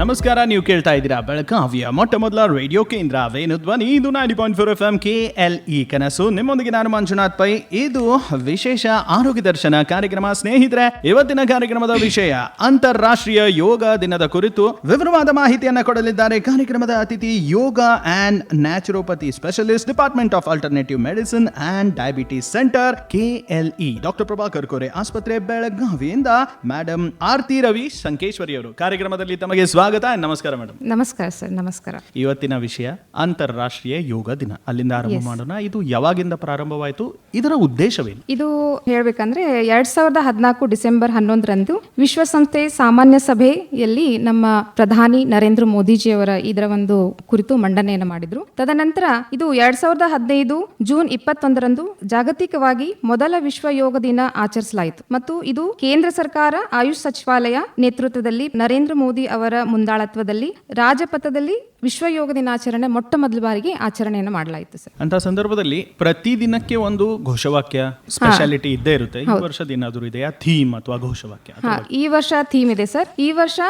ನಮಸ್ಕಾರ, ನೀವು ಕೇಳ್ತಾ ಇದ್ದೀರಾ ಬೆಳಗಾವಿಯ ಮೊಟ್ಟ ಮೊದಲ ರೇಡಿಯೋ ಕೇಂದ್ರ ವೇಣು ಧ್ವನಿ. ಇದು 90.4 FM KLE ಕನಸು. ನಿಮ್ಮೊಂದಿಗೆ ನಾನು ಮಂಜುನಾಥ್ ಪೈ. ಇದು ವಿಶೇಷ ಆರೋಗ್ಯ ದರ್ಶನ ಕಾರ್ಯಕ್ರಮ. ಸ್ನೇಹಿತರೆ, ಇವತ್ತಿನ ಕಾರ್ಯಕ್ರಮದ ವಿಷಯ ಅಂತಾರಾಷ್ಟ್ರೀಯ ಯೋಗ ದಿನದ ಕುರಿತು ವಿವರವಾದ ಮಾಹಿತಿಯನ್ನು ಕೊಡಲಿದ್ದಾರೆ ಕಾರ್ಯಕ್ರಮದ ಅತಿಥಿ, yoga and naturopathy specialist, department of alternative medicine and diabetes centre KLE, doctor Prabhakar Kore ಆಸ್ಪತ್ರೆ, ಬೆಳಗಾವಿಯಿಂದ ಮೇಡಮ್ ಆರ್ತಿ ರವಿ ಸಂಕೇಶ್ವರಿ ಅವರು ಕಾರ್ಯಕ್ರಮದಲ್ಲಿ ತಮಗೆ ಸ್ವಾಗತ. ನಮಸ್ಕಾರ ಮೇಡಮ್. ನಮಸ್ಕಾರ ಸರ್. ನಮಸ್ಕಾರ. ಇವತ್ತಿನ ವಿಷಯ ಅಂತಾರಾಷ್ಟ್ರೀಯ ಯೋಗ ದಿನ. ಅಲ್ಲಿಂದ ಆರಂಭ ಮಾಡೋಣ. ಇದು ಯಾವಾಗಿಂದ ಪ್ರಾರಂಭವಾಯಿತು? ಇದರ ಉದ್ದೇಶವೇನು? ಇದು ಹೇಳ್ಬೇಕಂದ್ರೆ 2014 ಡಿಸೆಂಬರ್ 11ರಂದು ವಿಶ್ವಸಂಸ್ಥೆ ಸಾಮಾನ್ಯ ಸಭೆಯಲ್ಲಿ ನಮ್ಮ ಪ್ರಧಾನಿ ನರೇಂದ್ರ ಮೋದಿಜಿಯವರ ಇದರ ಒಂದು ಕುರಿತು ಮಂಡನೆಯನ್ನು ಮಾಡಿದ್ರು. ತದನಂತರ ಇದು 2015 ಜೂನ್ 21ರಂದು ಜಾಗತಿಕವಾಗಿ ಮೊದಲ ವಿಶ್ವ ಯೋಗ ದಿನ ಆಚರಿಸಲಾಯಿತು ಮತ್ತು ಇದು ಕೇಂದ್ರ ಸರ್ಕಾರ ಆಯುಷ್ ಸಚಿವಾಲಯ ನೇತೃತ್ವದಲ್ಲಿ ನರೇಂದ್ರ ಮೋದಿ ಅವರ ಮುಂದಾಳತ್ವದಲ್ಲಿ ರಾಜಪಥದಲ್ಲಿ ವಿಶ್ವ ಯೋಗ ದಿನಾಚರಣೆ ಮೊಟ್ಟ ಮೊದಲ ಬಾರಿಗೆ ಆಚರಣೆಯನ್ನು ಮಾಡಲಾಯಿತು ಸರ್. ಅಂತ ಸಂದರ್ಭದಲ್ಲಿ ಪ್ರತಿ ದಿನಕ್ಕೆ ಒಂದು ಘೋಷವಾಕ್ಯ ಸ್ಪೆಷಾಲಿಟಿ ಇದ್ದೇ ಇರುತ್ತೆ. ಈ ವರ್ಷದ ಏನಾದರೂ ಇದೆಯಾ ಥೀಮ್ ಅಥವಾ ಘೋಷವಾಕ್ಯ? ಈ ವರ್ಷ ಥೀಮ್ ಇದೆ ಸರ್. ಈ ವರ್ಷ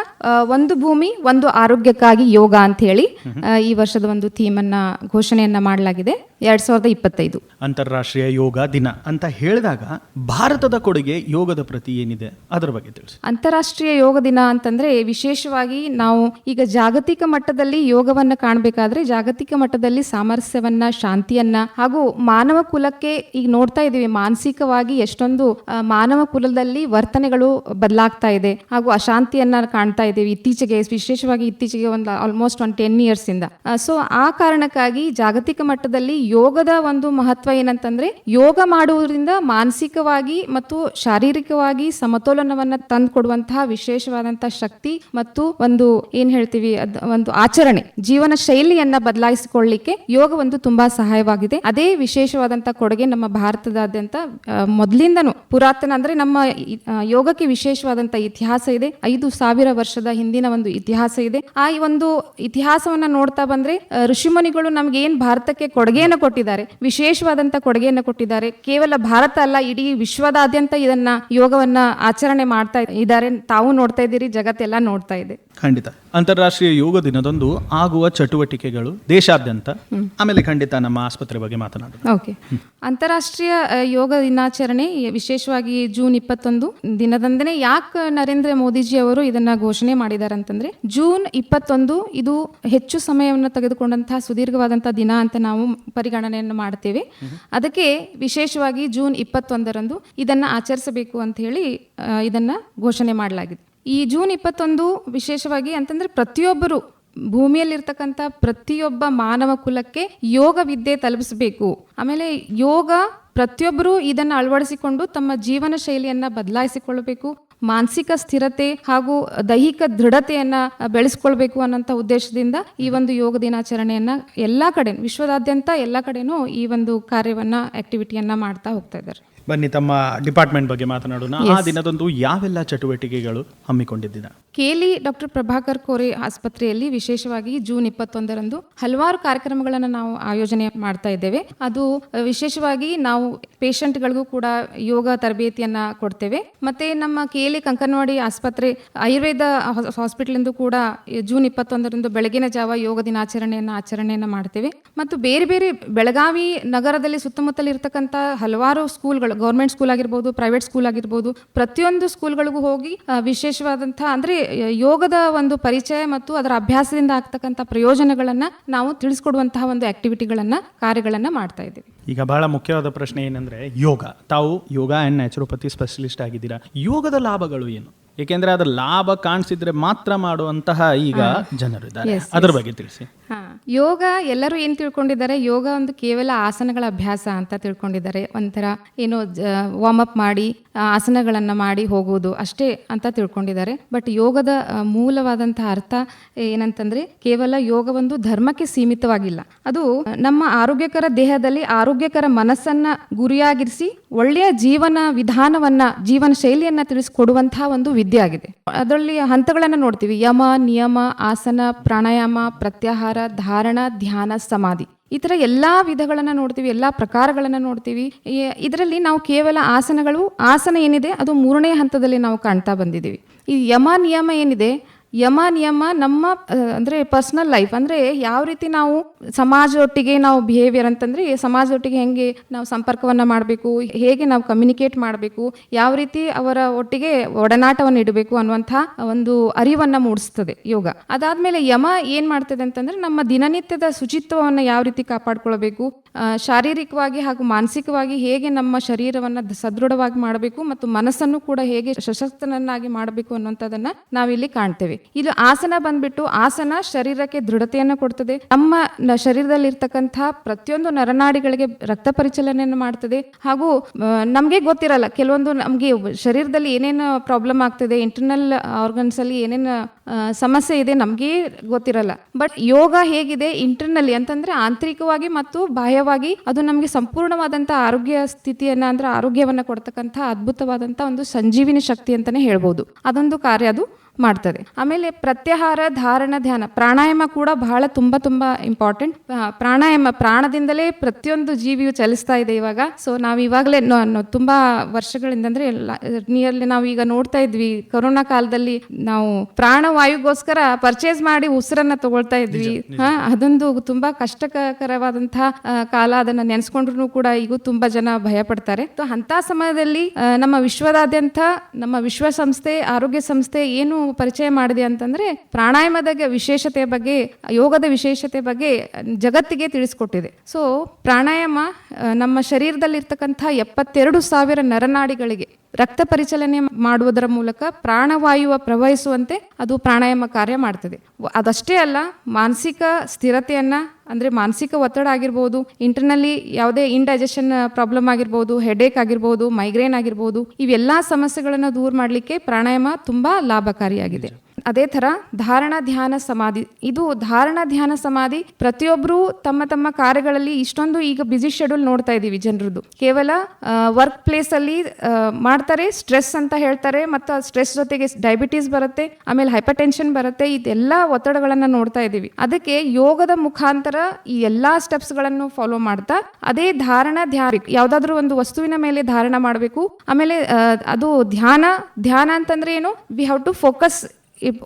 ಒಂದು ಭೂಮಿ ಒಂದು ಆರೋಗ್ಯಕ್ಕಾಗಿ ಯೋಗ ಅಂತ ಹೇಳಿ ಈ ವರ್ಷದ ಒಂದು ಥೀಮ್ ಅನ್ನ ಘೋಷಣೆಯನ್ನ ಮಾಡಲಾಗಿದೆ. 2025 ಅಂತಾರಾಷ್ಟ್ರೀಯ ಯೋಗ ದಿನ ಅಂತ ಹೇಳಿದಾಗ ಭಾರತದ ಕೊಡುಗೆ ಯೋಗದ ಪ್ರತಿ ಏನಿದೆ ಅದರ ಬಗ್ಗೆ ತಿಳಿಸಿ. ಅಂತಾರಾಷ್ಟ್ರೀಯ ಯೋಗ ದಿನ ಅಂತಂದ್ರೆ ವಿಶೇಷವಾಗಿ ನಾವು ಈಗ ಜಾಗತಿಕ ಮಟ್ಟದಲ್ಲಿ ಯೋಗವನ್ನ ಕಾಣಬೇಕಾದ್ರೆ ಜಾಗತಿಕ ಮಟ್ಟದಲ್ಲಿ ಸಾಮರಸ್ಯವನ್ನ, ಶಾಂತಿಯನ್ನ ಹಾಗೂ ಮಾನವ ಕುಲಕ್ಕೆ ಈಗ ನೋಡ್ತಾ ಇದೀವಿ ಮಾನಸಿಕವಾಗಿ ಎಷ್ಟೊಂದು ಮಾನವ ಕುಲದಲ್ಲಿ ವರ್ತನೆಗಳು ಬದಲಾಗ್ತಾ ಇದೆ ಹಾಗೂ ಅಶಾಂತಿಯನ್ನ ಕಾಣ್ತಾ ಇದ್ದೀವಿ ಇತ್ತೀಚೆಗೆ, ವಿಶೇಷವಾಗಿ ಇತ್ತೀಚೆಗೆ ಒಂದು ಆಲ್ಮೋಸ್ಟ್ 10 years ಇಂದ. ಸೊ ಆ ಕಾರಣಕ್ಕಾಗಿ ಜಾಗತಿಕ ಮಟ್ಟದಲ್ಲಿ ಯೋಗದ ಒಂದು ಮಹತ್ವ ಏನಂತಂದ್ರೆ ಯೋಗ ಮಾಡುವುದರಿಂದ ಮಾನಸಿಕವಾಗಿ ಮತ್ತು ಶಾರೀರಿಕವಾಗಿ ಸಮತೋಲನವನ್ನ ತಂದು ಕೊಡುವಂತಹ ವಿಶೇಷವಾದಂತಹ ಶಕ್ತಿ ಮತ್ತು ಒಂದು ಏನ್ ಹೇಳ್ತೀವಿ ಒಂದು ಆಚರಣೆ, ಜೀವನ ಶೈಲಿಯನ್ನ ಬದಲಾಯಿಸಿಕೊಳ್ಳಲಿಕ್ಕೆ ಯೋಗ ಒಂದು ತುಂಬಾ ಸಹಾಯವಾಗಿದೆ. ಅದೇ ವಿಶೇಷವಾದಂತಹ ಕೊಡುಗೆ ನಮ್ಮ ಭಾರತದಾದ್ಯಂತ ಮೊದಲಿಂದನೂ ಪುರಾತನ ಅಂದ್ರೆ ನಮ್ಮ ಯೋಗಕ್ಕೆ ವಿಶೇಷವಾದಂತಹ ಇತಿಹಾಸ ಇದೆ. 5,000 ವರ್ಷದ ಹಿಂದಿನ ಒಂದು ಇತಿಹಾಸ ಇದೆ. ಆ ಒಂದು ಇತಿಹಾಸವನ್ನ ನೋಡ್ತಾ ಬಂದ್ರೆ ಋಷಿಮುನಿಗಳು ನಮ್ಗೆ ಏನ್ ಭಾರತಕ್ಕೆ ಕೊಡುಗೆಯನ್ನು ಕೊಟ್ಟಿದ್ದಾರೆ, ವಿಶೇಷವಾದಂತ ಕೊಡುಗೆಯನ್ನು ಕೊಟ್ಟಿದ್ದಾರೆ. ಕೇವಲ ಭಾರತ ಅಲ್ಲ, ಇಡೀ ವಿಶ್ವದಾದ್ಯಂತ ಇದನ್ನ ಯೋಗವನ್ನ ಆಚರಣೆ ಮಾಡ್ತಾ ಇದ್ದಾರೆ. ತಾವು ನೋಡ್ತಾ ಇದ್ದೀರಿ, ಜಗತ್ತೆಲ್ಲ ನೋಡ್ತಾ ಇದೆ. ಖಂಡಿತ ಅಂತಾರಾಷ್ಟ್ರೀಯ ಯೋಗ ದಿನದಂದು ಆಗುವ ಚಟುವಟಿಕೆಗಳು ದೇಶಾದ್ಯಂತ, ಆಮೇಲೆ ಖಂಡಿತ ನಮ್ಮ ಆಸ್ಪತ್ರೆ ಬಗ್ಗೆ ಮಾತನಾಡೋಣ. ಓಕೆ. ಅಂತಾರಾಷ್ಟ್ರೀಯ ಯೋಗ ದಿನಾಚರಣೆ ವಿಶೇಷವಾಗಿ ಜೂನ್ 21 ದಿನದಂದನೇ ಯಾಕೆ ನರೇಂದ್ರ ಮೋದಿಜಿ ಅವರು ಇದನ್ನ ಘೋಷಣೆ ಮಾಡಿದ್ದಾರೆ ಅಂತಂದ್ರೆ, ಜೂನ್ 21 ಇದು ಹೆಚ್ಚು ಸಮಯವನ್ನು ತೆಗೆದುಕೊಂಡಂತಹ ಸುದೀರ್ಘವಾದಂತಹ ದಿನ ಅಂತ ನಾವು ಪರಿಗಣನೆಯನ್ನು ಮಾಡ್ತೇವೆ. ಅದಕ್ಕೆ ವಿಶೇಷವಾಗಿ ಜೂನ್ 21ರಂದು ಇದನ್ನ ಆಚರಿಸಬೇಕು ಅಂತ ಹೇಳಿ ಇದನ್ನ ಘೋಷಣೆ ಮಾಡಲಾಗಿದೆ. ಈ ಜೂನ್ 21 ವಿಶೇಷವಾಗಿ ಅಂತಂದ್ರೆ ಪ್ರತಿಯೊಬ್ಬರು ಭೂಮಿಯಲ್ಲಿರ್ತಕ್ಕಂಥ ಪ್ರತಿಯೊಬ್ಬ ಮಾನವ ಕುಲಕ್ಕೆ ಯೋಗ ವಿದ್ಯೆ ತಲುಪಿಸಬೇಕು. ಆಮೇಲೆ ಯೋಗ ಪ್ರತಿಯೊಬ್ಬರು ಇದನ್ನು ಅಳವಡಿಸಿಕೊಂಡು ತಮ್ಮ ಜೀವನ ಶೈಲಿಯನ್ನ ಬದಲಾಯಿಸಿಕೊಳ್ಳಬೇಕು, ಮಾನಸಿಕ ಸ್ಥಿರತೆ ಹಾಗೂ ದೈಹಿಕ ದೃಢತೆಯನ್ನ ಬೆಳೆಸ್ಕೊಳ್ಬೇಕು ಅನ್ನೋಂಥ ಉದ್ದೇಶದಿಂದ ಈ ಒಂದು ಯೋಗ ದಿನಾಚರಣೆಯನ್ನ ಎಲ್ಲಾ ಕಡೆ ವಿಶ್ವದಾದ್ಯಂತ ಎಲ್ಲಾ ಕಡೆನೂ ಈ ಒಂದು ಕಾರ್ಯವನ್ನ ಆಕ್ಟಿವಿಟಿಯನ್ನ ಮಾಡ್ತಾ ಹೋಗ್ತಾ ಇದ್ದಾರೆ. ಬನ್ನಿ ತಮ್ಮ ಡಿಪಾರ್ಟ್ಮೆಂಟ್ ಬಗ್ಗೆ ಮಾತನಾಡೋಣ. ಆ ದಿನದಂದು ಯಾವೆಲ್ಲ ಚಟುವಟಿಕೆಗಳು ಹಮ್ಮಿಕೊಂಡಿದ್ದೀರಾ? KLE ಡಾಕ್ಟರ್ ಪ್ರಭಾಕರ್ ಕೋರೆ ಆಸ್ಪತ್ರೆಯಲ್ಲಿ ವಿಶೇಷವಾಗಿ ಜೂನ್ 21ರಂದು ಹಲವಾರು ಕಾರ್ಯಕ್ರಮಗಳನ್ನು ನಾವು ಆಯೋಜನೆ ಮಾಡ್ತಾ ಇದ್ದೇವೆ. ಅದು ವಿಶೇಷವಾಗಿ ನಾವು ಪೇಷಂಟ್ಗಳಿಗೂ ಕೂಡ ಯೋಗ ತರಬೇತಿಯನ್ನ ಕೊಡ್ತೇವೆ. ಮತ್ತೆ ನಮ್ಮ KLE ಕಂಕನವಾಡಿ ಆಸ್ಪತ್ರೆ ಆಯುರ್ವೇದ ಹಾಸ್ಪಿಟಲ್ ಎಂದು ಕೂಡ ಜೂನ್ 21ರಂದು ಬೆಳಗಿನ ಜಾವ ಯೋಗ ಆಚರಣೆಯನ್ನ ಮಾಡ್ತೇವೆ. ಮತ್ತು ಬೇರೆ ಬೇರೆ ಬೆಳಗಾವಿ ನಗರದಲ್ಲಿ ಸುತ್ತಮುತ್ತಲು ಇರತಕ್ಕಂಥ ಹಲವಾರು ಸ್ಕೂಲ್ಗಳು, ಗೌರ್ಮೆಂಟ್ ಸ್ಕೂಲ್ ಆಗಿರ್ಬೋದು, ಪ್ರೈವೇಟ್ ಸ್ಕೂಲ್ ಆಗಿರ್ಬೋದು, ಪ್ರತಿಯೊಂದು ಸ್ಕೂಲ್ಗಳಿಗೂ ಹೋಗಿ ವಿಶೇಷವಾದಂತಹ ಅಂದ್ರೆ ಯೋಗದ ಒಂದು ಪರಿಚಯ ಮತ್ತು ಅದರ ಅಭ್ಯಾಸದಿಂದ ಆಗ್ತಕ್ಕಂಥ ಪ್ರಯೋಜನಗಳನ್ನ ನಾವು ತಿಳಿಸ್ಕೊಡುವಂತಹ ಒಂದು ಆಕ್ಟಿವಿಟಿಗಳನ್ನ, ಕಾರ್ಯಗಳನ್ನ ಮಾಡ್ತಾ ಇದ್ದೀವಿ. ಈಗ ಬಹಳ ಮುಖ್ಯವಾದ ಪ್ರಶ್ನೆ ಏನಂದ್ರೆ ಯೋಗ. ತಾವು ಯೋಗ ಅಂಡ್ ನ್ಯಾಚುರೋಪತಿ ಸ್ಪೆಷಲಿಸ್ಟ್ ಆಗಿದ್ದೀರಾ. ಯೋಗದ ಲಾಭಗಳು ಏನು? ಏಕೆಂದ್ರೆ ಅದರ ಲಾಭ ಕಾಣಿಸಿದ್ರೆ ಮಾತ್ರ ಮಾಡುವಂತಹ ಈಗ ಜನರು ಇದ್ದಾರೆ, ಅದರ ಬಗ್ಗೆ ತಿಳಿಸಿ. ಯೋಗ ಎಲ್ಲರೂ ಏನ್ ತಿಳ್ಕೊಂಡಿದ್ದಾರೆ, ಯೋಗ ಒಂದು ಕೇವಲ ಆಸನಗಳ ಅಭ್ಯಾಸ ಅಂತ ತಿಳ್ಕೊಂಡಿದ್ದಾರೆ. ಒಂಥರ ಏನೋ ವಾರ್ಮ್ ಅಪ್ ಮಾಡಿ ಆಸನಗಳನ್ನ ಮಾಡಿ ಹೋಗುವುದು ಅಷ್ಟೇ ಅಂತ ತಿಳ್ಕೊಂಡಿದ್ದಾರೆ. ಬಟ್ ಯೋಗದ ಮೂಲವಾದಂತಹ ಅರ್ಥ ಏನಂತಂದ್ರೆ, ಕೇವಲ ಯೋಗ ಒಂದು ಧರ್ಮಕ್ಕೆ ಸೀಮಿತವಾಗಿಲ್ಲ. ಅದು ನಮ್ಮ ಆರೋಗ್ಯಕರ ದೇಹದಲ್ಲಿ ಆರೋಗ್ಯಕರ ಮನಸ್ಸನ್ನ ಗುರಿಯಾಗಿರಿಸಿ ಒಳ್ಳೆಯ ಜೀವನ ವಿಧಾನವನ್ನ, ಜೀವನ ಶೈಲಿಯನ್ನ ತಿಳಿಸಿಕೊಡುವಂತಹ ಒಂದು ವಿದ್ಯೆ ಆಗಿದೆ. ಅದರಲ್ಲಿ ಹಂತಗಳನ್ನ ನೋಡ್ತೀವಿ: ಯಮ, ನಿಯಮ, ಆಸನ, ಪ್ರಾಣಾಯಾಮ, ಪ್ರತ್ಯಾಹಾರ, ಧಾರಣ, ಧ್ಯಾನ, ಸಮಾಧಿ. ಈ ಥರ ಎಲ್ಲ ವಿಧಗಳನ್ನು ನೋಡ್ತೀವಿ, ಎಲ್ಲ ಪ್ರಕಾರಗಳನ್ನು ನೋಡ್ತೀವಿ. ಇದರಲ್ಲಿ ನಾವು ಕೇವಲ ಆಸನ ಏನಿದೆ ಅದು 3ನೇ ಹಂತದಲ್ಲಿ ನಾವು ಕಾಣ್ತಾ ಬಂದಿದ್ದೀವಿ. ಈ ಯಮ ನಿಯಮ ಏನಿದೆ ಯಮ ನಿಯಮ ನಮ್ಮ ಅಂದ್ರೆ ಪರ್ಸನಲ್ ಲೈಫ್ ಅಂದ್ರೆ ಯಾವ ರೀತಿ ನಾವು ಸಮಾಜದೊಟ್ಟಿಗೆ ನಾವು ಬಿಹೇವಿಯರ್ ಅಂತಂದ್ರೆ ಸಮಾಜದೊಟ್ಟಿಗೆ ಹೆಂಗೆ ನಾವು ಸಂಪರ್ಕವನ್ನ ಮಾಡಬೇಕು, ಹೇಗೆ ನಾವು ಕಮ್ಯುನಿಕೇಟ್ ಮಾಡಬೇಕು, ಯಾವ ರೀತಿ ಅವರ ಒಟ್ಟಿಗೆ ಒಡನಾಟವನ್ನು ಇಡಬೇಕು ಅನ್ನುವಂಥ ಒಂದು ಅರಿವನ್ನ ಮೂಡಿಸ್ತದೆ ಯೋಗ. ಅದಾದ್ಮೇಲೆ ಯಮ ಏನ್ ಮಾಡ್ತದೆ ಅಂತಂದ್ರೆ ನಮ್ಮ ದಿನನಿತ್ಯದ ಶುಚಿತ್ವವನ್ನು ಯಾವ ರೀತಿ ಕಾಪಾಡ್ಕೊಳ್ಬೇಕು, ಶಾರೀರಿಕವಾಗಿ ಹಾಗೂ ಮಾನಸಿಕವಾಗಿ ಹೇಗೆ ನಮ್ಮ ಶರೀರವನ್ನ ಸದೃಢವಾಗಿ ಮಾಡಬೇಕು ಮತ್ತು ಮನಸ್ಸನ್ನು ಕೂಡ ಹೇಗೆ ಸಶಕ್ತನನ್ನಾಗಿ ಮಾಡಬೇಕು ಅನ್ನುವಂಥದ್ದನ್ನ ನಾವಿಲ್ಲಿ ಕಾಣ್ತೇವೆ. ಇದು ಆಸನ ಬಂದ್ಬಿಟ್ಟು ಆಸನ ಶರೀರಕ್ಕೆ ದೃಢತೆಯನ್ನು ಕೊಡ್ತದೆ, ನಮ್ಮ ಶರೀರದಲ್ಲಿ ಇರ್ತಕ್ಕಂಥ ಪ್ರತಿಯೊಂದು ನರನಾಡಿಗಳಿಗೆ ರಕ್ತ ಪರಿಚಲನೆಯನ್ನು ಮಾಡ್ತದೆ. ಹಾಗೂ ನಮ್ಗೆ ಗೊತ್ತಿರಲ್ಲ ಕೆಲವೊಂದು ನಮ್ಗೆ ಶರೀರದಲ್ಲಿ ಏನೇನು ಪ್ರಾಬ್ಲಮ್ ಆಗ್ತದೆ, ಇಂಟರ್ನಲ್ ಆರ್ಗನ್ಸ್ ಅಲ್ಲಿ ಏನೇನು ಸಮಸ್ಯೆ ಇದೆ ನಮ್ಗೆ ಗೊತ್ತಿರಲ್ಲ. ಬಟ್ ಯೋಗ ಹೇಗಿದೆ ಇಂಟರ್ನಲ್ಲಿ ಅಂತಂದ್ರೆ ಆಂತರಿಕವಾಗಿ ಮತ್ತು ಬಾಹ್ಯವಾಗಿ ಅದು ನಮಗೆ ಸಂಪೂರ್ಣವಾದಂತ ಆರೋಗ್ಯ ಸ್ಥಿತಿಯನ್ನ ಅಂದ್ರೆ ಆರೋಗ್ಯವನ್ನ ಕೊಡ್ತಕ್ಕಂಥ ಅದ್ಭುತವಾದಂತ ಒಂದು ಸಂಜೀವಿನಿ ಶಕ್ತಿ ಅಂತಾನೆ ಹೇಳ್ಬೋದು. ಅದೊಂದು ಕಾರ್ಯ ಅದು ಮಾಡ್ತದೆ. ಆಮೇಲೆ ಪ್ರತ್ಯಾಹಾರ, ಧಾರಣ, ಧ್ಯಾನ, ಪ್ರಾಣಾಯಾಮ ಕೂಡ ಬಹಳ ತುಂಬಾ ಇಂಪಾರ್ಟೆಂಟ್. ಪ್ರಾಣಾಯಾಮ ಪ್ರಾಣದಿಂದಲೇ ಪ್ರತಿಯೊಂದು ಜೀವಿಯು ಚಲಿಸ್ತಾ ಇದೆ ಇವಾಗ. ಸೊ ನಾವು ಇವಾಗಲೇ ತುಂಬಾ ವರ್ಷಗಳಿಂದ ಅಂದ್ರೆ ನಿಯರ್ಲಿ ನಾವು ಈಗ ನೋಡ್ತಾ ಇದ್ವಿ, ಕೊರೋನಾ ಕಾಲದಲ್ಲಿ ನಾವು ಪ್ರಾಣವಾಯುಗೋಸ್ಕರ ಪರ್ಚೇಸ್ ಮಾಡಿ ಉಸಿರನ್ನ ತಗೊಳ್ತಾ ಇದ್ವಿ. ಅದೊಂದು ತುಂಬಾ ಕಷ್ಟಕರವಾದಂತಹ ಕಾಲ. ಅದನ್ನ ನೆನೆಸ್ಕೊಂಡ್ರು ಕೂಡ ಈಗ ತುಂಬಾ ಜನ ಭಯ ಪಡ್ತಾರೆ. ಅಂತ ಸಮಯದಲ್ಲಿ ನಮ್ಮ ವಿಶ್ವದಾದ್ಯಂತ ನಮ್ಮ ವಿಶ್ವಸಂಸ್ಥೆ, ಆರೋಗ್ಯ ಸಂಸ್ಥೆ ಏನು ಪರಿಚಯ ಮಾಡಿದೆ ಅಂತಂದ್ರೆ ಪ್ರಾಣಾಯಾಮದ ವಿಶೇಷತೆ ಬಗ್ಗೆ, ಯೋಗದ ವಿಶೇಷತೆ ಬಗ್ಗೆ ಜಗತ್ತಿಗೆ ತಿಳಿಸ್ಕೊಟ್ಟಿದೆ. ಸೊ ಪ್ರಾಣಾಯಾಮ ನಮ್ಮ ಶರೀರದಲ್ಲಿರ್ತಕ್ಕಂಥ 72,000 ನರನಾಡಿಗಳಿಗೆ ರಕ್ತ ಪರಿಚಲನೆ ಮಾಡುವುದರ ಮೂಲಕ ಪ್ರಾಣವಾಯುವ ಪ್ರವಹಿಸುವಂತೆ ಅದು ಪ್ರಾಣಾಯಾಮ ಕಾರ್ಯ ಮಾಡ್ತದೆ. ಅದಷ್ಟೇ ಅಲ್ಲ, ಮಾನಸಿಕ ಸ್ಥಿರತೆಯನ್ನ ಅಂದ್ರೆ ಮಾನಸಿಕ ಒತ್ತಡ ಆಗಿರ್ಬೋದು, ಇಂಟರ್ನಲ್ಲಿ ಯಾವುದೇ ಇಂಡೈಜೆಷನ್ ಪ್ರಾಬ್ಲಮ್ ಆಗಿರ್ಬೋದು, ಹೆಡೇಕ್ ಆಗಿರ್ಬೋದು, ಮೈಗ್ರೇನ್ ಆಗಿರ್ಬೋದು, ಇವೆಲ್ಲಾ ಸಮಸ್ಯೆಗಳನ್ನು ದೂರ ಮಾಡಲಿಕ್ಕೆ ಪ್ರಾಣಾಯಾಮ ತುಂಬಾ ಲಾಭಕಾರಿಯಾಗಿದೆ. ಅದೇ ತರ ಧಾರಣ, ಧ್ಯಾನ, ಸಮಾಧಿ. ಇದು ಧಾರಣ, ಧ್ಯಾನ, ಸಮಾಧಿ ಪ್ರತಿಯೊಬ್ಬರು ತಮ್ಮ ತಮ್ಮ ಕಾರ್ಯಗಳಲ್ಲಿ ಇಷ್ಟೊಂದು ಈಗ ಬಿಸಿ ಶೆಡ್ಯೂಲ್ ನೋಡ್ತಾ ಇದೀವಿ ಜನರದ್ದು. ಕೇವಲ ವರ್ಕ್ ಪ್ಲೇಸ್ ಅಲ್ಲಿ ಮಾಡ್ತಾರೆ, ಸ್ಟ್ರೆಸ್ ಅಂತ ಹೇಳ್ತಾರೆ, ಮತ್ತು ಸ್ಟ್ರೆಸ್ ಜೊತೆಗೆ ಡಯಾಬಿಟೀಸ್ ಬರುತ್ತೆ, ಆಮೇಲೆ ಹೈಪರ್ ಟೆನ್ಷನ್ ಬರುತ್ತೆ. ಇದೆಲ್ಲ ಒತ್ತಡಗಳನ್ನ ನೋಡ್ತಾ ಇದೀವಿ. ಅದಕ್ಕೆ ಯೋಗದ ಮುಖಾಂತರ ಈ ಎಲ್ಲಾ ಸ್ಟೆಪ್ಸ್ ಗಳನ್ನು ಫಾಲೋ ಮಾಡ್ತಾ ಅದೇ ಧಾರಣ, ಧ್ಯಾನ, ಯಾವ್ದಾದ್ರು ಒಂದು ವಸ್ತುವಿನ ಮೇಲೆ ಧಾರಣ ಮಾಡಬೇಕು. ಆಮೇಲೆ ಅದು ಧ್ಯಾನ ಅಂತಂದ್ರೆ ಏನು, we have to focus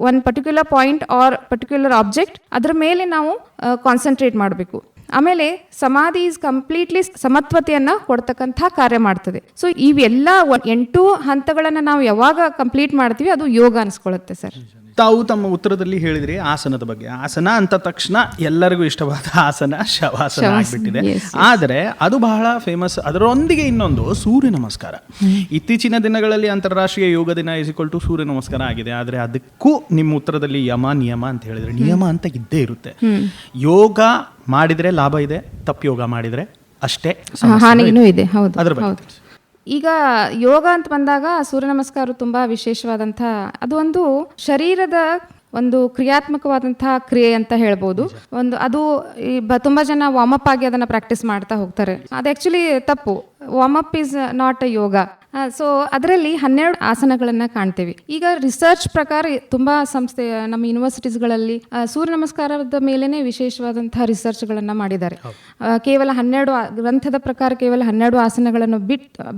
on particular point or particular object, ಅದರ ಮೇಲೆ ನಾವು ಕಾನ್ಸಂಟ್ರೇಟ್ ಮಾಡಬೇಕು. ಆಮೇಲೆ ಸಮಾಧಿ ಈಸ್ ಕಂಪ್ಲೀಟ್ಲಿ ಸಮತ್ವತೆಯನ್ನ ಕೊಡ್ತಕ್ಕಂಥ ಕಾರ್ಯ ಮಾಡ್ತದೆ. ಸೊ ಇವೆಲ್ಲ 8 ಹಂತಗಳನ್ನ ನಾವು ಯಾವಾಗ ಕಂಪ್ಲೀಟ್ ಮಾಡ್ತೀವಿ ಅದು ಯೋಗ ಅನ್ಸ್ಕೊಳ್ಳುತ್ತೆ ಸರ್. ತಾವು ತಮ್ಮ ಉತ್ತರದಲ್ಲಿ ಹೇಳಿದ್ರಿ ಆಸನದ ಬಗ್ಗೆ. ಆಸನ ಅಂತ ತಕ್ಷಣ ಎಲ್ಲರಿಗೂ ಇಷ್ಟವಾದ ಆಸನ ಶವಾಸನ ಆಗ್ಬಿಟ್ಟಿದೆ. ಆದರೆ ಅದು ಬಹಳ ಫೇಮಸ್. ಅದರೊಂದಿಗೆ ಇನ್ನೊಂದು ಸೂರ್ಯ ನಮಸ್ಕಾರ. ಇತ್ತೀಚಿನ ದಿನಗಳಲ್ಲಿ ಅಂತಾರಾಷ್ಟ್ರೀಯ ಯೋಗ ದಿನ = ಸೂರ್ಯ ನಮಸ್ಕಾರ ಆಗಿದೆ. ಆದರೆ ಅದಕ್ಕೂ ನಿಮ್ಮ ಉತ್ತರದಲ್ಲಿ ಯಮ ನಿಯಮ ಅಂತ ಹೇಳಿದ್ರೆ ನಿಯಮ ಅಂತ ಇದ್ದೇ ಇರುತ್ತೆ. ಯೋಗ ಮಾಡಿದ್ರೆ ಲಾಭ ಇದೆ, ತಪ್ಪು ಯೋಗ ಮಾಡಿದ್ರೆ ಅಷ್ಟೇ ಹಾನಿನೂ ಇದೆ. ಹೌದು, ಅದ್ರ ಬಗ್ಗೆ ಈಗ ಯೋಗ ಅಂತ ಬಂದಾಗ ಸೂರ್ಯ ನಮಸ್ಕಾರ ತುಂಬಾ ವಿಶೇಷವಾದಂಥ ಅದು ಒಂದು ಶರೀರದ ಒಂದು ಕ್ರಿಯಾತ್ಮಕವಾದಂತಹ ಕ್ರಿಯೆ ಅಂತ ಹೇಳ್ಬೋದು. ಅದು ತುಂಬಾ ಜನ ವಾರ್ಮಪ್ ಆಗಿ ಅದನ್ನ ಪ್ರಾಕ್ಟೀಸ್ ಮಾಡ್ತಾ ಹೋಗ್ತಾರೆ. ಅದು ಆಕ್ಚುಲಿ ತಪ್ಪು. Warm up is not a yoga. So ಅದರಲ್ಲಿ 12 ಆಸನಗಳನ್ನ ಕಾಣ್ತೇವೆ. ಈಗ ರಿಸರ್ಚ್ ಪ್ರಕಾರ ತುಂಬಾ ಸಂಸ್ಥೆ ನಮ್ಮ ಯೂನಿವರ್ಸಿಟೀಸ್ಗಳಲ್ಲಿ ಸೂರ್ಯ ನಮಸ್ಕಾರದ ಮೇಲೇನೆ ವಿಶೇಷವಾದಂತಹ ರಿಸರ್ಚ್ಗಳನ್ನ ಮಾಡಿದ್ದಾರೆ. ಕೇವಲ 12 ಗ್ರಂಥದ ಪ್ರಕಾರ ಕೇವಲ 12 ಆಸನಗಳನ್ನು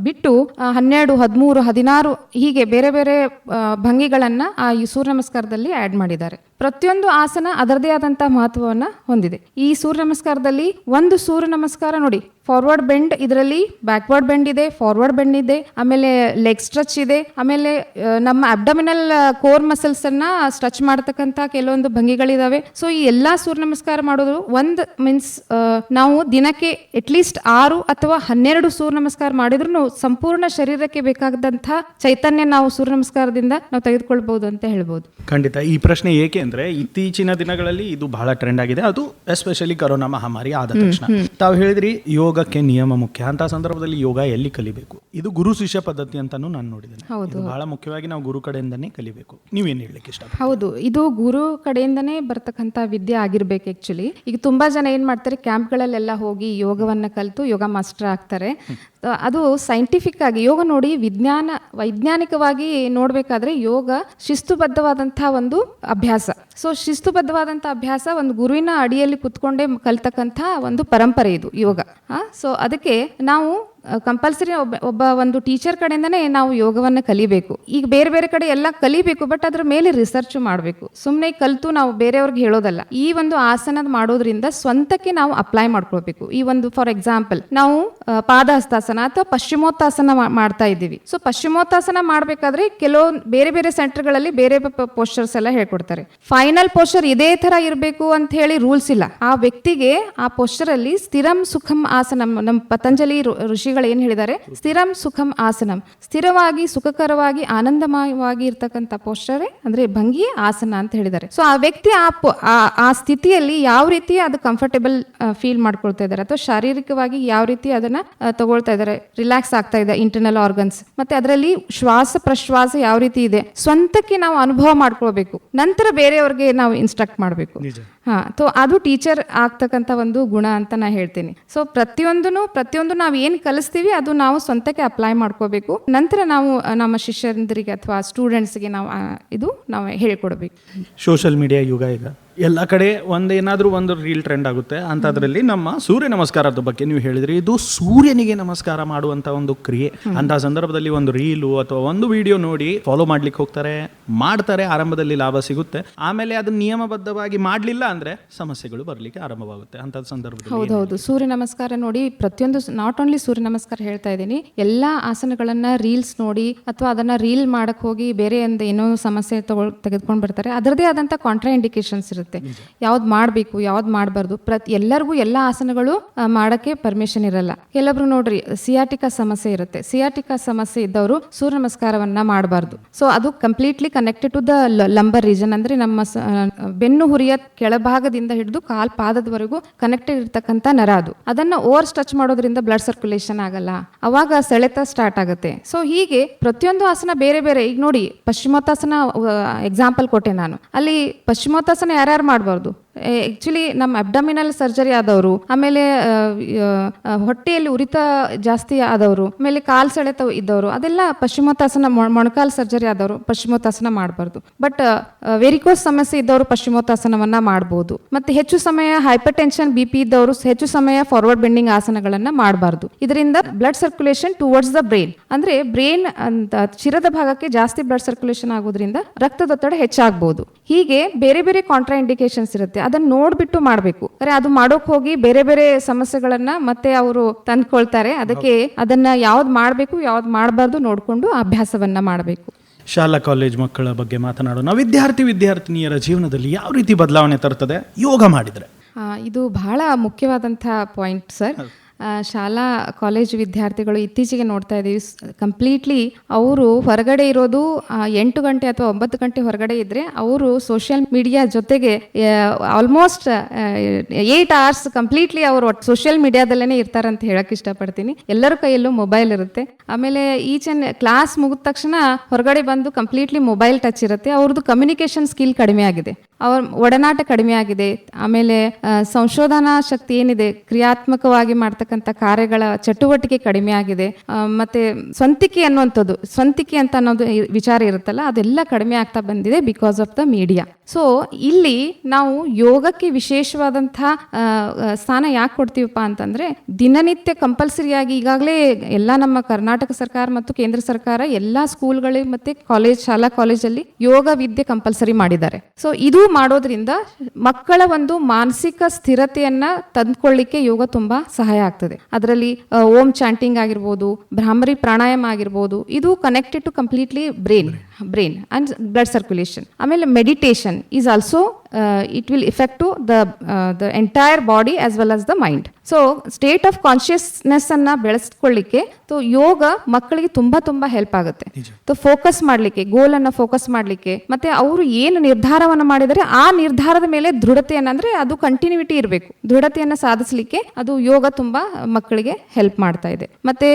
ಬಿಟ್ಟು 12, 13, 16 ಹೀಗೆ ಬೇರೆ ಬೇರೆ ಭಂಗಿಗಳನ್ನ ಆ ಸೂರ್ಯ ನಮಸ್ಕಾರದಲ್ಲಿ ಆಡ್ ಮಾಡಿದ್ದಾರೆ. ಪ್ರತಿಯೊಂದು ಆಸನ ಅದರದೇ ಆದಂತಹ ಮಹತ್ವವನ್ನ ಹೊಂದಿದೆ. ಈ ಸೂರ್ಯ ನಮಸ್ಕಾರದಲ್ಲಿ ಒಂದು ಸೂರ್ಯ ನಮಸ್ಕಾರ ನೋಡಿ, ಫಾರ್ವರ್ಡ್ ಬೆಂಡ್, ಇದರಲ್ಲಿ ಬ್ಯಾಕ್ವರ್ಡ್ ಬೆಂಡ್ ಇದೆ, ಫಾರ್ವರ್ಡ್ ಬೆಂಡ್ ಇದೆ, ಆಮೇಲೆ ಲೆಗ್ ಸ್ಟ್ರೆಚ್ ಇದೆ, ಆಮೇಲೆ ನಮ್ಮ ಅಬ್ಡಮಿನಲ್ ಕೋರ್ ಮಸಲ್ಸ್ ಅನ್ನ ಸ್ಟ್ರೆಚ್ ಮಾಡತಕ್ಕಂತ ಕೆಲವೊಂದು ಭಂಗಿಗಳಿದಾವೆ. ಸೊ ಈ ಎಲ್ಲಾ ಸೂರ್ಯ ನಮಸ್ಕಾರ ಮಾಡೋದು ಒಂದು ಮೀನ್ಸ್ ನಾವು ದಿನಕ್ಕೆ ಅಟ್ಲೀಸ್ಟ್ 6 ಅಥವಾ 12 ಸೂರ್ಯ ನಮಸ್ಕಾರ ಮಾಡಿದ್ರು ಸಂಪೂರ್ಣ ಶರೀರಕ್ಕೆ ಬೇಕಾದಂತಹ ಚೈತನ್ಯ ನಾವು ಸೂರ್ಯ ನಮಸ್ಕಾರದಿಂದ ನಾವು ತೆಗೆದುಕೊಳ್ಬಹುದು ಅಂತ ಹೇಳ್ಬೋದು. ಖಂಡಿತ. ಈ ಪ್ರಶ್ನೆ ಏಕೆ ಅಂದ್ರೆ ಇತ್ತೀಚಿನ ದಿನಗಳಲ್ಲಿ ಇದು ಬಹಳ ಟ್ರೆಂಡ್ ಆಗಿದೆ. ಅದು ಎಸ್ಪೆಷಲಿ ಕೊರೋನಾ ಮಹಾಮಾರಿ ಆದ ತಕ್ಷಣ ತಾವು ಹೇಳಿದ್ರಿ ಯೋಗಕ್ಕೆ ನಿಯಮ ಮುಖ್ಯ. ಅಂತ ಸಂದರ್ಭದಲ್ಲಿ ಯೋಗ ಎಲ್ಲಿ ಕಲಿಬೇಕು? ಇದು ಗುರು ಶಿಷ್ಯ ಪದ್ಧತಿ ಅಂತಾನು ನಾನು ನೋಡಿದ್ದೇನೆ. ಇದು ಬಹಳ ಮುಖ್ಯವಾಗಿ ನಾವು ಗುರು ಕಡೆಯಿಂದನೇ ಕಲಿಬೇಕು. ನೀವೇನು ಹೇಳಲಿಕ್ಕೆ ಇಷ್ಟ? ಹೌದು, ಇದು ಗುರು ಕಡೆಯಿಂದನೇ ಬರ್ತಕ್ಕಂಥ ವಿದ್ಯೆ ಆಗಿರ್ಬೇಕು. ಆಕ್ಚುಲಿ ಈಗ ತುಂಬಾ ಜನ ಏನ್ ಮಾಡ್ತಾರೆ, ಕ್ಯಾಂಪ್ಗಳಲ್ಲೆಲ್ಲ ಹೋಗಿ ಯೋಗವನ್ನ ಕಲಿತು ಯೋಗ ಮಾಸ್ಟರ್ ಆಗ್ತಾರೆ. ಅದು ಸೈಂಟಿಫಿಕ್ ಆಗಿ ಯೋಗ ನೋಡಿ, ವೈಜ್ಞಾನಿಕವಾಗಿ ನೋಡ್ಬೇಕಾದ್ರೆ ಯೋಗ ಶಿಸ್ತುಬದ್ಧವಾದಂತಹ ಒಂದು ಅಭ್ಯಾಸ. ಸೊ ಶಿಸ್ತುಬದ್ಧವಾದಂಥ ಅಭ್ಯಾಸ ಒಂದು ಗುರುವಿನ ಅಡಿಯಲ್ಲಿ ಕುತ್ಕೊಂಡೇ ಕಲ್ತಕ್ಕಂಥ ಒಂದು ಪರಂಪರೆ ಇದು ಯೋಗ. ಸೊ ಅದಕ್ಕೆ ನಾವು ಕಂಪಲ್ಸರಿ ಒಬ್ಬ ಒಂದು ಟೀಚರ್ ಕಡೆಯಿಂದನೇ ನಾವು ಯೋಗವನ್ನು ಕಲಿಬೇಕು. ಈಗ ಬೇರೆ ಬೇರೆ ಕಡೆ ಎಲ್ಲ ಕಲಿಬೇಕು, ಬಟ್ ಅದ್ರ ಮೇಲೆ ರಿಸರ್ಚ್ ಮಾಡಬೇಕು. ಸುಮ್ಮನೆ ಕಲಿತು ನಾವು ಬೇರೆಯವ್ರಿಗೆ ಹೇಳೋದಲ್ಲ. ಈ ಒಂದು ಆಸನ ಮಾಡೋದ್ರಿಂದ ಸ್ವಂತಕ್ಕೆ ನಾವು ಅಪ್ಲೈ ಮಾಡ್ಕೊಳ್ಬೇಕು. ಈ ಒಂದು ಫಾರ್ ಎಕ್ಸಾಂಪಲ್ ನಾವು ಪಾದಹಸ್ತಾಸನ ಅಥವಾ ಪಶ್ಚಿಮೋತ್ತಾಸನ ಮಾಡ್ತಾ ಇದ್ದೀವಿ. ಸೊ ಪಶ್ಚಿಮೋತ್ತಾಸನ ಮಾಡಬೇಕಾದ್ರೆ ಕೆಲವು ಬೇರೆ ಬೇರೆ ಸೆಂಟರ್ಗಳಲ್ಲಿ ಬೇರೆ ಪೋಸ್ಚರ್ಸ್ ಎಲ್ಲ ಹೇಳ್ಕೊಡ್ತಾರೆ. ಫೈನಲ್ ಪೋಸ್ಚರ್ ಇದೇ ತರ ಇರಬೇಕು ಅಂತ ಹೇಳಿ ರೂಲ್ಸ್ ಇಲ್ಲ. ಆ ವ್ಯಕ್ತಿಗೆ ಆ ಪೋಸ್ಚರ್ ಅಲ್ಲಿ ಸ್ಥಿರಂ ಸುಖಂ ಆಸನಂ, ನಮ್ಮ ಪತಂಜಲಿ ಋಷಿಗಳು ಏನ್ ಹೇಳಿದ್ದಾರೆ, ಸ್ಥಿರಂ ಸುಖಂ ಆಸನಂ, ಸ್ಥಿರವಾಗಿ ಸುಖಕರವಾಗಿ ಆನಂದಮಯವಾಗಿ ಇರ್ತಕ್ಕಂಥ ಪೋಸ್ಚರೇ ಅಂದ್ರೆ ಭಂಗಿ ಆಸನ ಅಂತ ಹೇಳಿದ್ದಾರೆ. ಸೊ ಆ ವ್ಯಕ್ತಿ ಆ ಸ್ಥಿತಿಯಲ್ಲಿ ಯಾವ ರೀತಿ ಅದು ಕಂಫರ್ಟೇಬಲ್ ಫೀಲ್ ಮಾಡ್ಕೊಳ್ತಾ ಇದ್ದಾರೆ ಅಥವಾ ಶಾರೀರಿಕವಾಗಿ ಯಾವ ರೀತಿ ಅದನ್ನ ತಗೊಳ್ತಾ ಇದ್ದಾರೆ, ರಿಲ್ಯಾಕ್ಸ್ ಆಗ್ತಾ ಇದೆ ಇಂಟರ್ನಲ್ ಆರ್ಗನ್ಸ್, ಮತ್ತೆ ಅದರಲ್ಲಿ ಶ್ವಾಸ ಪ್ರಶ್ವಾಸ ಯಾವ ರೀತಿ ಇದೆ, ಸ್ವಂತಕ್ಕೆ ನಾವು ಅನುಭವ ಮಾಡ್ಕೊಳ್ಬೇಕು. ನಂತರ ಬೇರೆಯವ್ರಿಗೆ ನಾವು ಇನ್ಸ್ಟ್ರಕ್ಟ್ ಮಾಡಬೇಕು. ಸೊ ಅದು ಟೀಚರ್ ಆಗ್ತಕ್ಕಂಥ ಒಂದು ಗುಣ ಅಂತ ನಾ ಹೇಳ್ತೀನಿ. ಸೊ ಪ್ರತಿಯೊಂದು ನಾವು ಏನು ಕಲಿಸ್ತೀವಿ ಅದು ನಾವು ಸ್ವಂತಕ್ಕೆ ಅಪ್ಲೈ ಮಾಡ್ಕೋಬೇಕು. ನಂತರ ನಾವು ನಮ್ಮ ಶಿಷ್ಯಂದರಿಗೆ ಅಥವಾ ಸ್ಟೂಡೆಂಟ್ಸ್ಗೆ ನಾವು ಹೇಳ್ಕೊಡ್ಬೇಕು. ಸೋಷಿಯಲ್ ಮೀಡಿಯಾ ಯುಗ ಈಗ ಎಲ್ಲ ಕಡೆ ಏನಾದರೂ ಒಂದು ರೀಲ್ ಟ್ರೆಂಡ್ ಆಗುತ್ತೆ ಅಂಥದ್ರಲ್ಲಿ ನಮ್ಮ ಸೂರ್ಯ ನಮಸ್ಕಾರದ ಬಗ್ಗೆ ನೀವು ಹೇಳಿದ್ರಿ. ಇದು ಸೂರ್ಯನಿಗೆ ನಮಸ್ಕಾರ ಮಾಡುವಂಥ ಒಂದು ಕ್ರಿಯೆ. ಅಂಥ ಸಂದರ್ಭದಲ್ಲಿ ಒಂದು ರೀಲು ಅಥವಾ ಒಂದು ವಿಡಿಯೋ ನೋಡಿ ಫಾಲೋ ಮಾಡ್ಲಿಕ್ಕೆ ಹೋಗ್ತಾರೆ, ಮಾಡ್ತಾರೆ. ಆರಂಭದಲ್ಲಿ ಲಾಭ ಸಿಗುತ್ತೆ, ಆಮೇಲೆ ಅದನ್ನ ನಿಯಮಬದ್ಧವಾಗಿ ಮಾಡಲಿಲ್ಲ ಅಂದ್ರೆ ಸಮಸ್ಯೆಗಳು ಬರಲಿಕ್ಕೆ ಆರಂಭವಾಗುತ್ತೆ. ಅಂಥ ಸಂದರ್ಭದಲ್ಲಿ ಹೌದೌದು, ಸೂರ್ಯ ನಮಸ್ಕಾರ ನೋಡಿ ಪ್ರತಿಯೊಂದು, ನಾಟ್ ಓನ್ಲಿ ಸೂರ್ಯ ನಮಸ್ಕಾರ ಹೇಳ್ತಾ ಇದ್ದೀನಿ, ಎಲ್ಲಾ ಆಸನಗಳನ್ನ ರೀಲ್ಸ್ ನೋಡಿ ಅಥವಾ ಅದನ್ನ ರೀಲ್ ಮಾಡಕ್ ಹೋಗಿ ಬೇರೆ ಏನೋ ಸಮಸ್ಯೆ ತೆಗೆದುಕೊಂಡು ಬರ್ತಾರೆ. ಅದರದೇ ಆದಂತ ಕಾಂಟ್ರಾ ಇಂಡಿಕೇಶನ್ಸ್ ಇರುತ್ತೆ. ಯಾವ್ದು ಮಾಡಬೇಕು ಯಾವ್ದು ಮಾಡಬಾರ್ದು. ಎಲ್ಲರಿಗೂ ಎಲ್ಲ ಆಸನಗಳು ಮಾಡಕ್ಕೆ ಪರ್ಮಿಷನ್ ಇರಲ್ಲ. ಕೆಲವೊಬ್ರು ನೋಡ್ರಿ ಸಿಯಾಟಿಕಾ ಸಮಸ್ಯೆ ಇರುತ್ತೆ. ಸಿಯಾಟಿಕಾ ಸಮಸ್ಯೆ ಇದ್ದವರು ಸೂರ್ಯ ನಮಸ್ಕಾರವನ್ನ ಮಾಡಬಾರ್ದು. ಸೊ ಅದು completely connected to the lumbar region, ಅಂದ್ರೆ ನಮ್ಮ ಬೆನ್ನು ಹುರಿಯ ಕೆಳಭಾಗದಿಂದ ಹಿಡಿದು ಕಾಲ್ ಪಾದದವರೆಗೂ ಕನೆಕ್ಟೆಡ್ ಇರ್ತಕ್ಕಂಥ ನರ ಅದು. ಅದನ್ನ ಓವರ್ ಟಚ್ ಮಾಡೋದ್ರಿಂದ ಬ್ಲಡ್ ಸರ್ಕ್ಯುಲೇಷನ್ ಆಗಲ್ಲ, ಅವಾಗ ಸೆಳೆತ ಸ್ಟಾರ್ಟ್ ಆಗುತ್ತೆ. ಸೊ ಹೀಗೆ ಪ್ರತಿಯೊಂದು ಆಸನ ಬೇರೆ ಬೇರೆ. ಈಗ ನೋಡಿ ಪಶ್ಚಿಮೋತ್ತಾಸನ ಎಕ್ಸಾಂಪಲ್ ಕೊಟ್ಟೆ ನಾನು. ಅಲ್ಲಿ ಪಶ್ಚಿಮೋತ್ತಾಸನ ಯಾರ್ಯಾರು ಮಾಡಬಾರ್ದು, ಆಕ್ಚುಲಿ ನಮ್ಮ ಅಬ್ಡಮಿನಲ್ ಸರ್ಜರಿ ಆದವರು, ಆಮೇಲೆ ಹೊಟ್ಟೆಯಲ್ಲಿ ಉರಿತ ಜಾಸ್ತಿ ಆದವರು, ಆಮೇಲೆ ಕಾಲ್ ಸೆಳೆತ ಇದ್ದವರು, ಅದೆಲ್ಲ ಪಶ್ಚಿಮೋತ್ತಾಸನ, ಮೊಣಕಾಲ್ ಸರ್ಜರಿ ಆದವರು ಪಶ್ಚಿಮೋತ್ತಾಸನ ಮಾಡಬಾರ್ದು. ಬಟ್ ವೆರಿಕೋಸ್ ಸಮಸ್ಯೆ ಇದ್ದವರು ಪಶ್ಚಿಮೋತ್ತಾಸನವನ್ನ ಮಾಡಬಹುದು. ಮತ್ತೆ ಹೆಚ್ಚು ಸಮಯ ಹೈಪರ್ ಟೆನ್ಷನ್ BP ಇದ್ದವರು ಹೆಚ್ಚು ಸಮಯ ಫಾರ್ವರ್ಡ್ ಬೆಂಡಿಂಗ್ ಆಸನಗಳನ್ನ ಮಾಡಬಾರ್ದು. ಇದರಿಂದ blood circulation towards the brain, ಅಂದ್ರೆ ಬ್ರೈನ್ ಅಂತ ಶಿರದ ಭಾಗಕ್ಕೆ ಜಾಸ್ತಿ ಬ್ಲಡ್ ಸರ್ಕ್ಯುಲೇಷನ್ ಆಗೋದ್ರಿಂದ ರಕ್ತದೊತ್ತಡ ಹೆಚ್ಚಾಗಬಹುದು. ಹೀಗೆ ಬೇರೆ ಬೇರೆ ಕಾಂಟ್ರಾ ಇಂಡಿಕೇಶನ್ಸ್ ಇರುತ್ತೆ. ಅದನ್ನ ನೋಡ್ಬಿಟ್ಟು ಮಾಡಬೇಕು. ಅದು ಮಾಡೋಕ್ ಹೋಗಿ ಬೇರೆ ಬೇರೆ ಸಮಸ್ಯೆಗಳನ್ನ ಮತ್ತೆ ಅವರು ತಂದ್ಕೊಳ್ತಾರೆ. ಅದಕ್ಕೆ ಅದನ್ನ ಯಾವ್ದು ಮಾಡಬೇಕು ಯಾವ್ದು ಮಾಡಬಾರ್ದು ನೋಡ್ಕೊಂಡು ಅಭ್ಯಾಸವನ್ನ ಮಾಡಬೇಕು. ಶಾಲಾ ಕಾಲೇಜ್ ಮಕ್ಕಳ ಬಗ್ಗೆ ಮಾತನಾಡೋಣ. ವಿದ್ಯಾರ್ಥಿನಿಯರ ಜೀವನದಲ್ಲಿ ಯಾವ ರೀತಿ ಬದಲಾವಣೆ ತರ್ತದೆ ಯೋಗ ಮಾಡಿದ್ರೆ? ಇದು ಬಹಳ ಮುಖ್ಯವಾದಂಥ ಪಾಯಿಂಟ್ ಸರ್. ಶಾಲಾ ಕಾಲೇಜು ವಿದ್ಯಾರ್ಥಿಗಳು ಇತ್ತೀಚೆಗೆ ನೋಡ್ತಾ ಇದ್ದೀವಿ, ಕಂಪ್ಲೀಟ್ಲಿ ಅವರು ಹೊರಗಡೆ ಇರೋದು 8 ಗಂಟೆ ಅಥವಾ 9 ಗಂಟೆ ಹೊರಗಡೆ ಇದ್ರೆ ಅವರು ಸೋಷಿಯಲ್ ಮೀಡಿಯಾ ಜೊತೆಗೆ ಆಲ್ಮೋಸ್ಟ್ 8 hours ಕಂಪ್ಲೀಟ್ಲಿ ಅವರು ಸೋಷಿಯಲ್ ಮೀಡಿಯಾದಲ್ಲೇ ಇರ್ತಾರೆ ಅಂತ ಹೇಳಕ್ ಇಷ್ಟಪಡ್ತೀನಿ. ಎಲ್ಲರ ಕೈಯಲ್ಲೂ ಮೊಬೈಲ್ ಇರುತ್ತೆ. ಆಮೇಲೆ ಕ್ಲಾಸ್ ಮುಗಿದ ತಕ್ಷಣ ಹೊರಗಡೆ ಬಂದು ಕಂಪ್ಲೀಟ್ಲಿ ಮೊಬೈಲ್ ಟಚ್ ಇರುತ್ತೆ. ಅವ್ರದ್ದು ಕಮ್ಯುನಿಕೇಶನ್ ಸ್ಕಿಲ್ ಕಡಿಮೆ ಆಗಿದೆ, ಅವ್ರ ಒಡನಾಟ ಕಡಿಮೆ ಆಗಿದೆ. ಆಮೇಲೆ ಸಂಶೋಧನಾ ಶಕ್ತಿ ಏನಿದೆ, ಕ್ರಿಯಾತ್ಮಕವಾಗಿ ಮಾಡ್ತಕ್ಕಂಥ ಕಾರ್ಯಗಳ ಚಟುವಟಿಕೆ ಕಡಿಮೆ ಆಗಿದೆ. ಮತ್ತೆ ಸ್ವಂತಿಕೆ ಅಂತ ಅನ್ನೋದು ವಿಚಾರ ಇರುತ್ತಲ್ಲ, ಅದೆಲ್ಲ ಕಡಿಮೆ ಆಗ್ತಾ ಬಂದಿದೆ because of the media. So ಇಲ್ಲಿ ನಾವು ಯೋಗಕ್ಕೆ ವಿಶೇಷವಾದಂತಹ ಸ್ಥಾನ ಯಾಕೆ ಕೊಡ್ತೀವಪ್ಪ ಅಂತಂದ್ರೆ, ದಿನನಿತ್ಯ ಕಂಪಲ್ಸರಿಯಾಗಿ ಈಗಾಗಲೇ ಎಲ್ಲ ನಮ್ಮ ಕರ್ನಾಟಕ ಸರ್ಕಾರ ಮತ್ತು ಕೇಂದ್ರ ಸರ್ಕಾರ ಎಲ್ಲಾ ಸ್ಕೂಲ್ಗಳಿಗೆ ಮತ್ತೆ ಶಾಲಾ ಕಾಲೇಜಲ್ಲಿ ಯೋಗ ವಿದ್ಯೆ ಕಂಪಲ್ಸರಿ ಮಾಡಿದ್ದಾರೆ. ಸೊ ಇದು ಮಾಡೋದ್ರಿಂದ ಮಕ್ಕಳ ಒಂದು ಮಾನಸಿಕ ಸ್ಥಿರತೆಯನ್ನ ತಂದ್ಕೊಳ್ಳಿಕ್ಕೆ ಯೋಗ ತುಂಬಾ ಸಹಾಯ ಆಗ್ತದೆ. ಅದರಲ್ಲಿ ಓಂ ಚಾಂಟಿಂಗ್ ಆಗಿರ್ಬೋದು, ಭ್ರಾಮರಿ ಪ್ರಾಣಾಯಾಮ ಆಗಿರ್ಬೋದು, ಇದು connected to completely brain and blood circulation. ಆಮೇಲೆ meditation is also it will effect to the entire body as well as the mind. So state of consciousness ಅನ್ನ ಬೆಳೆಸ್ಕೊಳ್ಳಿಕ್ಕೆ ಯೋಗ ಮಕ್ಕಳಿಗೆ ತುಂಬಾ ತುಂಬಾ ಹೆಲ್ಪ್ ಆಗುತ್ತೆ. ಫೋಕಸ್ ಮಾಡ್ಲಿಕ್ಕೆ, ಗೋಲ್ ಅನ್ನ ಫೋಕಸ್ ಮಾಡ್ಲಿಕ್ಕೆ, ಮತ್ತೆ ಅವರು ಏನು ನಿರ್ಧಾರವನ್ನ ಮಾಡಿದರೆ ಆ ನಿರ್ಧಾರದ ಮೇಲೆ ದೃಢತೆಯನ್ನ, ಅಂದ್ರೆ ಅದು ಕಂಟಿನ್ಯೂಟಿ ಇರಬೇಕು, ದೃಢತೆಯನ್ನ ಸಾಧಿಸಲಿಕ್ಕೆ ಅದು ಯೋಗ ತುಂಬಾ ಮಕ್ಕಳಿಗೆ ಹೆಲ್ಪ್ ಮಾಡ್ತಾ ಇದೆ. ಮತ್ತೆ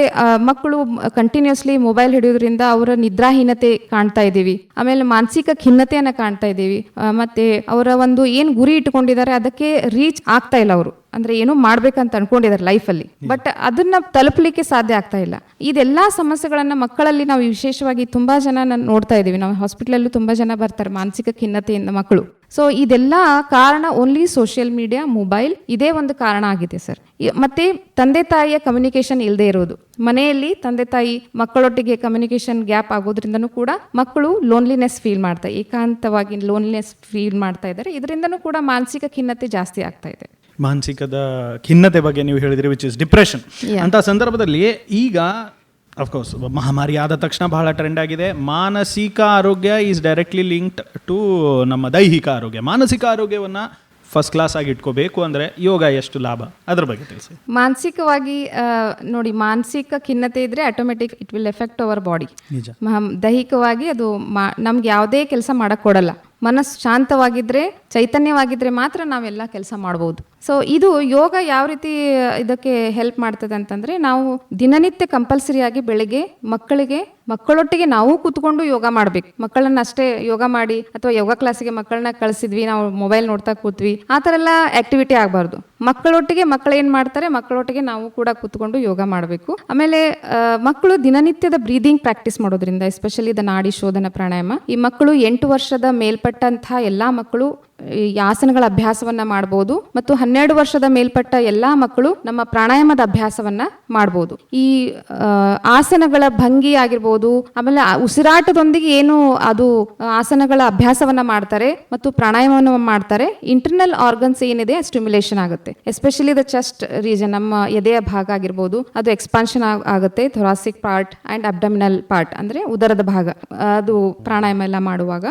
ಮಕ್ಕಳು ಕಂಟಿನ್ಯೂಸ್ಲಿ ಮೊಬೈಲ್ ಹಿಡಿಯೋದ್ರಿಂದ ಅವರ ನಿದ್ರಾಹೀನತೆ ಕಾಣ್ತಾ ಇದ್ದೀವಿ. ಆಮೇಲೆ ಮಾನಸಿಕ ಖಿನ್ನತೆಯನ್ನ ಕಾಣ್ತಾ ಇದ್ದೀವಿ. ಮತ್ತೆ ಅವರ ಒಂದು ಏನ್ ಗುರಿ ಇಟ್ಕೊಂಡಿದ್ದಾರೆ ಅದಕ್ಕೆ ರೀಚ್ ಆಗ್ತಾ ಇಲ್ಲ. ಅವರು ಅಂದ್ರೆ ಏನೋ ಮಾಡ್ಬೇಕಂತ ಅನ್ಕೊಂಡಿದ್ದಾರೆ ಲೈಫಲ್ಲಿ, ಬಟ್ ಅದನ್ನ ತಲುಪಲಿಕ್ಕೆ ಸಾಧ್ಯ ಆಗ್ತಾ ಇಲ್ಲ. ಇದೆಲ್ಲಾ ಸಮಸ್ಯೆಗಳನ್ನ ಮಕ್ಕಳಲ್ಲಿ ನಾವು ವಿಶೇಷವಾಗಿ ತುಂಬಾ ಜನ ನೋಡ್ತಾ ಇದೀವಿ. ನಾವು ಹಾಸ್ಪಿಟಲ್ ತುಂಬಾ ಜನ ಬರ್ತಾರೆ ಮಾನಸಿಕ ಖಿನ್ನತೆಯಿಂದ ಮಕ್ಕಳು. ಸೊ ಇದೆಲ್ಲ ಕಾರಣ ಓನ್ಲಿ ಸೋಷಿಯಲ್ ಮೀಡಿಯಾ, ಮೊಬೈಲ್, ಇದೇ ಒಂದು ಕಾರಣ ಆಗಿದೆ ಸರ್. ಮತ್ತೆ ತಂದೆ ತಾಯಿಯ ಕಮ್ಯುನಿಕೇಶನ್ ಇಲ್ಲದೆ ಇರೋದು, ಮನೆಯಲ್ಲಿ ತಂದೆ ತಾಯಿ ಮಕ್ಕಳೊಟ್ಟಿಗೆ ಕಮ್ಯುನಿಕೇಶನ್ ಗ್ಯಾಪ್ ಆಗೋದ್ರಿಂದನೂ ಕೂಡ ಮಕ್ಕಳು ಲೋನ್ಲಿನೆಸ್ ಫೀಲ್ ಮಾಡ್ತಾರೆ, ಏಕಾಂತವಾಗಿ ಲೋನ್ಲಿನೆಸ್ ಫೀಲ್ ಮಾಡ್ತಾ ಇದ್ದಾರೆ. ಇದರಿಂದನೂ ಕೂಡ ಮಾನಸಿಕ ಖಿನ್ನತೆ ಜಾಸ್ತಿ ಆಗ್ತಾ ಇದೆ. ಮಾನಸಿಕದ ಖಿನ್ನತೆ ಬಗ್ಗೆ ನೀವು ಹೇಳಿದ್ರಿ, ವಿಚ್ ಇಸ್ ಡಿಪ್ರೆಷನ್. ಅಂತ ಸಂದರ್ಭದಲ್ಲಿ ಈಗ ಅಫ್ಕೋರ್ಸ್ ಮಹಾಮಾರಿ ಆದ ತಕ್ಷಣ ಬಹಳ ಟ್ರೆಂಡ್ ಆಗಿದೆ. ಮಾನಸಿಕ ಆರೋಗ್ಯ ಈಸ್ ಡೈರೆಕ್ಟ್ಲಿ ಲಿಂಕ್ಡ್ ಟು ನಮ್ಮ ದೈಹಿಕ ಆರೋಗ್ಯ. ಮಾನಸಿಕ ಆರೋಗ್ಯವನ್ನು ಫಸ್ಟ್ ಕ್ಲಾಸ್ ಆಗಿ ಇಟ್ಕೋಬೇಕು ಅಂದರೆ ಯೋಗ ಎಷ್ಟು ಲಾಭ, ಅದ್ರ ಬಗ್ಗೆ ತಿಳಿಸಿ. ಮಾನಸಿಕವಾಗಿ ನೋಡಿ, ಮಾನಸಿಕ ಖಿನ್ನತೆ ಇದ್ರೆ automatic it will effect our body. ನಿಜ. ದೈಹಿಕವಾಗಿ ಅದು ನಮ್ಗೆ ಯಾವುದೇ ಕೆಲಸ ಮಾಡಕ್ ಕೊಡಲ್ಲ. ಮನಸ್ಸು ಶಾಂತವಾಗಿದ್ರೆ, ಚೈತನ್ಯವಾಗಿದ್ರೆ ಮಾತ್ರ ನಾವೆಲ್ಲ ಕೆಲಸ ಮಾಡ್ಬೋದು. ಸೊ ಇದು ಯೋಗ ಯಾವ ರೀತಿ ಇದಕ್ಕೆ ಹೆಲ್ಪ್ ಮಾಡ್ತದೆ ಅಂತಂದ್ರೆ, ನಾವು ದಿನನಿತ್ಯ ಕಂಪಲ್ಸರಿಯಾಗಿ ಬೆಳಿಗ್ಗೆ ಮಕ್ಕಳೊಟ್ಟಿಗೆ ನಾವು ಕೂತ್ಕೊಂಡು ಯೋಗ ಮಾಡ್ಬೇಕು. ಮಕ್ಕಳನ್ನ ಅಷ್ಟೇ ಯೋಗ ಮಾಡಿ ಅಥವಾ ಯೋಗ ಕ್ಲಾಸಿಗೆ ಮಕ್ಕಳನ್ನ ಕಳಿಸಿದ್ವಿ, ನಾವು ಮೊಬೈಲ್ ನೋಡ್ತಾ ಕೂತ್ವಿ, ಆ ಥರ ಎಲ್ಲ ಆಕ್ಟಿವಿಟಿ ಆಗಬಾರ್ದು. ಮಕ್ಕಳೊಟ್ಟಿಗೆ ಮಕ್ಕಳು ಏನು ಮಾಡ್ತಾರೆ, ಮಕ್ಕಳೊಟ್ಟಿಗೆ ನಾವು ಕೂಡ ಕೂತ್ಕೊಂಡು ಯೋಗ ಮಾಡಬೇಕು. ಆಮೇಲೆ ಮಕ್ಕಳು ದಿನನಿತ್ಯದ ಬ್ರೀದಿಂಗ್ ಪ್ರಾಕ್ಟೀಸ್ ಮಾಡೋದ್ರಿಂದ, ಎಸ್ಪೆಷಲಿ ದ ನಾಡಿ ಶೋಧನ ಪ್ರಾಣಾಯಾಮ, ಈ ಮಕ್ಕಳು 8 ವರ್ಷದ ಮೇಲ್ಪಟ್ಟಂತಹ ಎಲ್ಲ ಮಕ್ಕಳು ಈ ಆಸನಗಳ ಅಭ್ಯಾಸವನ್ನ ಮಾಡಬಹುದು. ಮತ್ತು 12 ವರ್ಷದ ಮೇಲ್ಪಟ್ಟ ಎಲ್ಲಾ ಮಕ್ಕಳು ನಮ್ಮ ಪ್ರಾಣಾಯಾಮದ ಅಭ್ಯಾಸವನ್ನ ಮಾಡಬಹುದು. ಈ ಆಸನಗಳ ಭಂಗಿ ಆಗಿರ್ಬೋದು, ಆಮೇಲೆ ಉಸಿರಾಟದೊಂದಿಗೆ ಏನು ಅದು ಆಸನಗಳ ಅಭ್ಯಾಸವನ್ನ ಮಾಡ್ತಾರೆ ಮತ್ತು ಪ್ರಾಣಾಯಾಮವನ್ನು ಮಾಡ್ತಾರೆ, ಇಂಟರ್ನಲ್ ಆರ್ಗನ್ಸ್ ಏನಿದೆ ಸ್ಟಿಮ್ಯುಲೇಷನ್ ಆಗುತ್ತೆ. ಎಸ್ಪೆಷಲಿ ದ ಚೆಸ್ಟ್ ರೀಜನ್, ನಮ್ಮ ಎದೆಯ ಭಾಗ ಆಗಿರ್ಬೋದು, ಅದು ಎಕ್ಸ್ಪಾನ್ಷನ್ ಆಗುತ್ತೆ. Thoracic part and abdominal part ಅಂದ್ರೆ ಉದರದ ಭಾಗ, ಅದು ಪ್ರಾಣಾಯಾಮ ಎಲ್ಲ ಮಾಡುವಾಗ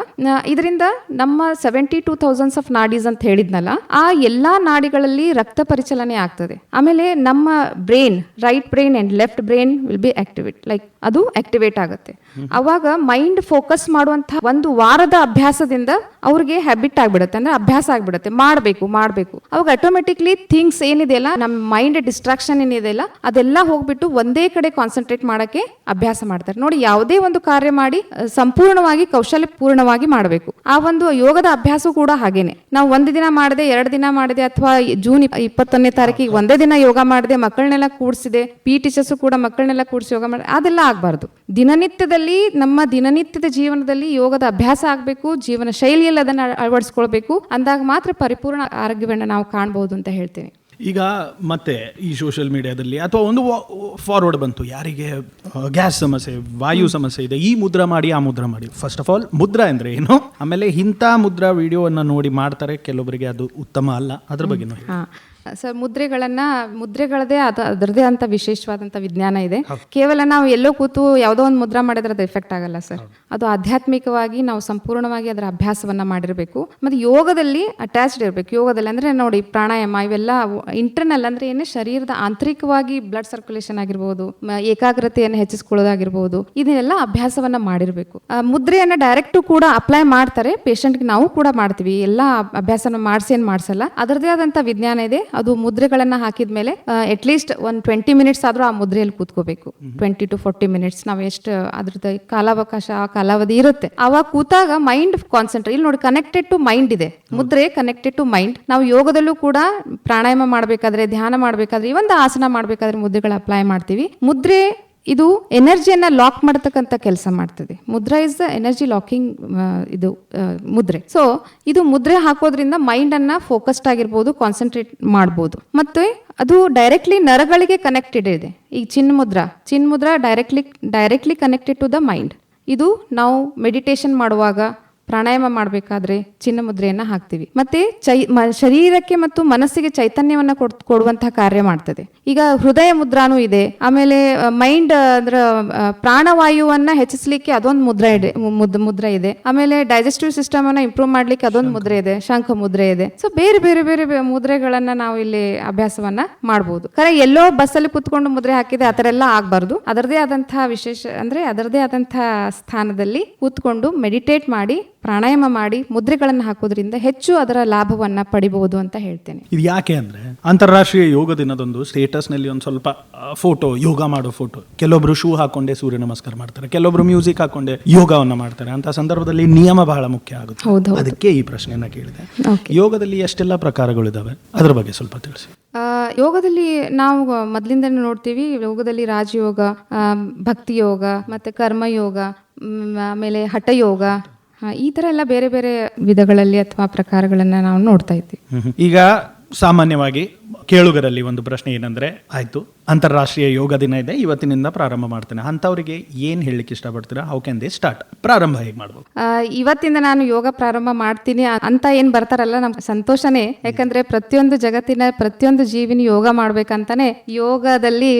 ಇದರಿಂದ ನಮ್ಮ 72,000 ಆಫ್ ನಾಡೀಸ್ ಅಂತ ಹೇಳಿದ್ನಲ್ಲ, ಆ ಎಲ್ಲಾ ನಾಡಿಗಳಲ್ಲಿ ರಕ್ತ ಪರಿಚಲನೆ ಆಗ್ತದೆ. ಆಮೇಲೆ ನಮ್ಮ brain, right brain and left brain will be activate, like ಅದು ಆಕ್ಟಿವೇಟ್ ಆಗುತ್ತೆ. ಅವಾಗ ಮೈಂಡ್ ಫೋಕಸ್ ಮಾಡುವಂತಹ ಒಂದು ವಾರದ ಅಭ್ಯಾಸದಿಂದ ಅವ್ರಿಗೆ ಹ್ಯಾಬಿಟ್ ಆಗ್ಬಿಡುತ್ತೆ, ಅಂದ್ರೆ ಅಭ್ಯಾಸ ಆಗ್ಬಿಡುತ್ತೆ, ಮಾಡಬೇಕು ಅವಾಗ ಆಟೋಮೆಟಿಕ್ಲಿ ಥಿಂಗ್ಸ್ ಏನಿದೆಯಲ್ಲ, ನಮ್ಮ ಮೈಂಡ್ ಡಿಸ್ಟ್ರಾಕ್ಷನ್ ಏನಿದೆಯಲ್ಲ ಅದೆಲ್ಲ ಹೋಗ್ಬಿಟ್ಟು ಒಂದೇ ಕಡೆ ಕಾನ್ಸಂಟ್ರೇಟ್ ಮಾಡಕ್ಕೆ ಅಭ್ಯಾಸ ಮಾಡ್ತಾರೆ. ನೋಡಿ, ಯಾವುದೇ ಒಂದು ಕಾರ್ಯ ಮಾಡಿ ಸಂಪೂರ್ಣವಾಗಿ ಕೌಶಲ್ಯ ಪೂರ್ಣವಾಗಿ ಮಾಡಬೇಕು. ಆ ಒಂದು ಯೋಗದ ಅಭ್ಯಾಸ ಕೂಡ ಹಾಗೇನೆ. ನಾವು 1 ದಿನ ಮಾಡಿದೆ, 2 ದಿನ ಮಾಡಿದೆ, ಅಥವಾ ಜೂನ್ 21ನೇ ತಾರೀಕಿಗೆ ಒಂದೇ ದಿನ ಯೋಗ ಮಾಡಿದೆ, ಮಕ್ಕಳನ್ನೆಲ್ಲ ಕೂಡಿಸಿದೆ, ಟೀಚರ್ಸ್ ಕೂಡ ಮಕ್ಕಳನ್ನೆಲ್ಲ ಕೂಡಿಸಿ ಯೋಗ ಮಾಡಿ, ಅದೆಲ್ಲ ಆಗಬಾರ್ದು. ದಿನನಿತ್ಯದಲ್ಲಿ, ನಮ್ಮ ದಿನನಿತ್ಯದ ಜೀವನದಲ್ಲಿ ಯೋಗದ ಅಭ್ಯಾಸ ಆಗಬೇಕು, ಜೀವನ ಶೈಲಿಯಲ್ಲಿ ಅದನ್ನು ಅಳವಡಿಸ್ಕೊಳ್ಬೇಕು. ಅಂದಾಗ ಮಾತ್ರ ಪರಿಪೂರ್ಣ ಆರೋಗ್ಯವನ್ನು ನಾವು ಕಾಣಬಹುದು ಅಂತ ಹೇಳ್ತೀನಿ. ಈಗ ಮತ್ತೆ ಈ ಸೋಷಿಯಲ್ ಮೀಡಿಯಾದಲ್ಲಿ ಅಥವಾ ಒಂದು ಫಾರ್ವರ್ಡ್ ಬಂತು, ಯಾರಿಗೆ ಗ್ಯಾಸ್ ಸಮಸ್ಯೆ, ವಾಯು ಸಮಸ್ಯೆ ಇದೆ, ಈ ಮುದ್ರಾ ಮಾಡಿ, ಆ ಮುದ್ರಾ ಮಾಡಿ. ಫಸ್ಟ್ ಆಫ್ ಆಲ್ ಮುದ್ರಾ ಅಂದ್ರೆ ಏನು, ಆಮೇಲೆ ಇಂಥ ಮುದ್ರಾ ವಿಡಿಯೋವನ್ನು ನೋಡಿ ಮಾಡ್ತಾರೆ, ಕೆಲವೊಬ್ಬರಿಗೆ ಅದು ಉತ್ತಮ ಅಲ್ಲ, ಅದ್ರ ಬಗ್ಗೆ ಸರ್, ಮುದ್ರೆಗಳದೇ ಅದರದೇ ಅಂತ ವಿಶೇಷವಾದಂಥ ವಿಜ್ಞಾನ ಇದೆ. ಕೇವಲ ನಾವು ಎಲ್ಲೋ ಕೂತು ಯಾವುದೋ ಒಂದು ಮುದ್ರಾ ಮಾಡಿದ್ರೆ ಅದು ಎಫೆಕ್ಟ್ ಆಗಲ್ಲ ಸರ್. ಅದು ಆಧ್ಯಾತ್ಮಿಕವಾಗಿ ನಾವು ಸಂಪೂರ್ಣವಾಗಿ ಅದರ ಅಭ್ಯಾಸವನ್ನ ಮಾಡಿರಬೇಕು. ಮತ್ತು ಯೋಗದಲ್ಲಿ ಅಟ್ಯಾಚ್ಡ್ ಇರಬೇಕು. ಯೋಗದಲ್ಲಿ ಅಂದ್ರೆ ನೋಡಿ, ಪ್ರಾಣಾಯಾಮ ಇವೆಲ್ಲ ಇಂಟರ್ನಲ್ ಅಂದ್ರೆ ಏನೇ, ಶರೀರದ ಆಂತರಿಕವಾಗಿ ಬ್ಲಡ್ ಸರ್ಕ್ಯುಲೇಷನ್ ಆಗಿರ್ಬೋದು, ಏಕಾಗ್ರತೆಯನ್ನು ಹೆಚ್ಚಿಸ್ಕೊಳ್ಳೋದಾಗಿರ್ಬೋದು, ಇದನ್ನೆಲ್ಲ ಅಭ್ಯಾಸವನ್ನ ಮಾಡಿರಬೇಕು. ಮುದ್ರೆಯನ್ನ ಡೈರೆಕ್ಟ್ ಕೂಡ ಅಪ್ಲೈ ಮಾಡ್ತಾರೆ ಪೇಷಂಟ್ಗೆ, ನಾವು ಕೂಡ ಮಾಡ್ತೀವಿ. ಎಲ್ಲ ಅಭ್ಯಾಸನ ಮಾಡಿಸಲ್ಲ, ಅದರದೇ ಆದಂಥ ವಿಜ್ಞಾನ ಇದೆ. ಅದು ಮುದ್ರೆಗಳನ್ನ ಹಾಕಿದ್ಮೇಲೆ ಅಟ್ಲೀಸ್ಟ್ ಒಂದು 20 ಮಿನಿಟ್ಸ್ ಆದ್ರೂ ಆ ಮುದ್ರೆಯಲ್ಲಿ ಕೂತ್ಕೋಬೇಕು. 20 to 40 ಮಿನಿಟ್ಸ್ ನಾವು ಎಷ್ಟು ಅದ್ರದ್ದು ಕಾಲಾವಕಾಶ, ಕಾಲಾವಧಿ ಇರುತ್ತೆ, ಅವಾಗ ಕೂತಾಗ ಮೈಂಡ್ ಕಾನ್ಸಂಟ್ರೇಟ್. ಇಲ್ಲಿ ನೋಡಿ, ಕನೆಕ್ಟೆಡ್ ಟು ಮೈಂಡ್ ಇದೆ ಮುದ್ರೆ, ಕನೆಕ್ಟೆಡ್ ಟು ಮೈಂಡ್. ನಾವು ಯೋಗದಲ್ಲೂ ಕೂಡ ಪ್ರಾಣಾಯಾಮ ಮಾಡಬೇಕಾದ್ರೆ, ಧ್ಯಾನ ಮಾಡಬೇಕಾದ್ರೆ, ಈ ಒಂದು ಆಸನ ಮಾಡಬೇಕಾದ್ರೆ ಮುದ್ರೆಗಳು ಅಪ್ಲೈ ಮಾಡ್ತೀವಿ. ಮುದ್ರೆ ಇದು ಎನರ್ಜಿಯನ್ನ ಲಾಕ್ ಮಾಡತಕ್ಕಂಥ ಕೆಲಸ ಮಾಡ್ತದೆ. Mudra is the energy locking ಇದು ಮುದ್ರೆ. ಸೊ ಇದು ಮುದ್ರೆ ಹಾಕೋದ್ರಿಂದ ಮೈಂಡ್ ಅನ್ನ ಫೋಕಸ್ಡ್ ಆಗಿರ್ಬೋದು, ಕಾನ್ಸಂಟ್ರೇಟ್ ಮಾಡ್ಬೋದು. ಮತ್ತೆ ಅದು ಡೈರೆಕ್ಟ್ಲಿ ನರಗಳಿಗೆ ಕನೆಕ್ಟೆಡ್ ಇದೆ. ಈಗ Chinmudra directly connected to the mind. ಇದು ನಾವು ಮೆಡಿಟೇಷನ್ ಮಾಡುವಾಗ, ಪ್ರಾಣಾಯಾಮ ಮಾಡಬೇಕಾದ್ರೆ ಚಿನ್ನ ಮುದ್ರೆಯನ್ನ ಹಾಕ್ತೀವಿ. ಮತ್ತೆ ಶರೀರಕ್ಕೆ ಮತ್ತು ಮನಸ್ಸಿಗೆ ಚೈತನ್ಯವನ್ನ ಕೊಡುವಂತಹ ಕಾರ್ಯ ಮಾಡ್ತದೆ. ಈಗ ಹೃದಯ ಮುದ್ರಾನೂ ಇದೆ. ಆಮೇಲೆ ಮೈಂಡ್ ಅಂದ್ರೆ ಪ್ರಾಣವಾಯುವನ್ನ ಹೆಚ್ಚಿಸಲಿಕ್ಕೆ ಅದೊಂದು ಮುದ್ರೆ ಇದೆ. ಆಮೇಲೆ ಡೈಜೆಸ್ಟಿವ್ ಸಿಸ್ಟಮ್ ಅನ್ನ ಇಂಪ್ರೂವ್ ಮಾಡ್ಲಿಕ್ಕೆ ಅದೊಂದು ಮುದ್ರೆ ಇದೆ, ಶಂಖ ಮುದ್ರೆ ಇದೆ. ಸೊ ಬೇರೆ ಮುದ್ರೆಗಳನ್ನ ನಾವು ಇಲ್ಲಿ ಅಭ್ಯಾಸವನ್ನ ಮಾಡಬಹುದು. ಎಲ್ಲೋ ಬಸ್ಸಲ್ಲಿ ಕುತ್ಕೊಂಡು ಮುದ್ರೆ ಹಾಕಿದೆ ಆ ತರ ಎಲ್ಲ ಆಗ್ಬಾರ್ದು. ಅದರದೇ ಆದಂತಹ ವಿಶೇಷ ಅಂದ್ರೆ ಅದರದೇ ಆದಂತಹ ಸ್ಥಾನದಲ್ಲಿ ಕೂತ್ಕೊಂಡು ಮೆಡಿಟೇಟ್ ಮಾಡಿ, ಪ್ರಾಣಾಯಾಮ ಮಾಡಿ, ಮುದ್ರೆಗಳನ್ನು ಹಾಕೋದ್ರಿಂದ ಹೆಚ್ಚು ಅದರ ಲಾಭವನ್ನ ಪಡಿಬಹುದು ಅಂತ ಹೇಳ್ತೇನೆ. ಇದು ಯಾಕೆ ಅಂದ್ರೆ, ಅಂತಾರಾಷ್ಟ್ರೀಯ ಯೋಗ ದಿನದಂದು ಸ್ಟೇಟಸ್ ನಲ್ಲಿ ಒಂದು ಸ್ವಲ್ಪ ಫೋಟೋ, ಯೋಗ ಮಾಡೋ ಫೋಟೋ, ಕೆಲವೊಬ್ರು ಶೂ ಹಾಕೊಂಡೆ ಸೂರ್ಯ ನಮಸ್ಕಾರ ಮಾಡ್ತಾರೆ, ಕೆಲವೊಬ್ರು ಮ್ಯೂಸಿಕ್ ಹಾಕೊಂಡೆ ಯೋಗವನ್ನ ಮಾಡ್ತಾರೆ. ಅಂತ ಸಂದರ್ಭದಲ್ಲಿ ನಿಯಮ ಬಹಳ ಮುಖ್ಯ ಆಗುತ್ತೆ. ಅದಕ್ಕೆ ಈ ಪ್ರಶ್ನೆಯನ್ನ ಕೇಳಿದೆ. ಯೋಗದಲ್ಲಿ ಎಷ್ಟೆಲ್ಲ ಪ್ರಕಾರಗಳಿದಾವೆ, ಅದ್ರ ಬಗ್ಗೆ ಸ್ವಲ್ಪ ತಿಳಿಸಿ. ಯೋಗದಲ್ಲಿ ನಾವು ಮೊದಲಿಂದ ನೋಡ್ತೀವಿ, ಯೋಗದಲ್ಲಿ ರಾಜಯೋಗ, ಭಕ್ತಿ ಯೋಗ, ಮತ್ತೆ ಕರ್ಮಯೋಗ, ಆಮೇಲೆ ಹಠಯೋಗ, ಈ ತರ ಎಲ್ಲ ಬೇರೆ ಬೇರೆ ವಿಧಗಳಲ್ಲಿ ಅಥವಾ ಪ್ರಕಾರಗಳನ್ನ ನಾವು ನೋಡ್ತಾ ಇದ್ದೀವಿ. ಈಗ ಸಾಮಾನ್ಯವಾಗಿ ಕೇಳುಗರಲ್ಲಿ ಒಂದು ಪ್ರಶ್ನೆ ಏನಂದ್ರೆ, ಆಯ್ತು ಅಂತಾರಾಷ್ಟ್ರೀಯ ಯೋಗ ದಿನ ಇದೆ, ಇವತ್ತಿನಿಂದ ಪ್ರಾರಂಭ ಮಾಡ್ತೇನೆ ಅಂಥವ್ರಿಗೆ ಏನ್ ಹೇಳಲಿಕ್ಕೆ ಇಷ್ಟಪಡ್ತೀರಾ? How can they start? ಪ್ರಾರಂಭ ಹೇಗೆ ಮಾಡ್ಬೋದು? ಇವತ್ತಿಂದ ನಾನು ಯೋಗ ಪ್ರಾರಂಭ ಮಾಡ್ತೀನಿ ಅಂತ ಏನ್ ಬರ್ತಾರಲ್ಲ, ನಮ್ಗೆ ಸಂತೋಷನೇ. ಯಾಕಂದ್ರೆ ಪ್ರತಿಯೊಂದು ಜಗತ್ತಿನ ಪ್ರತಿಯೊಂದು ಜೀವಿನ ಯೋಗ ಮಾಡ್ಬೇಕಂತಾನೆ ಯೋಗದಲ್ಲಿ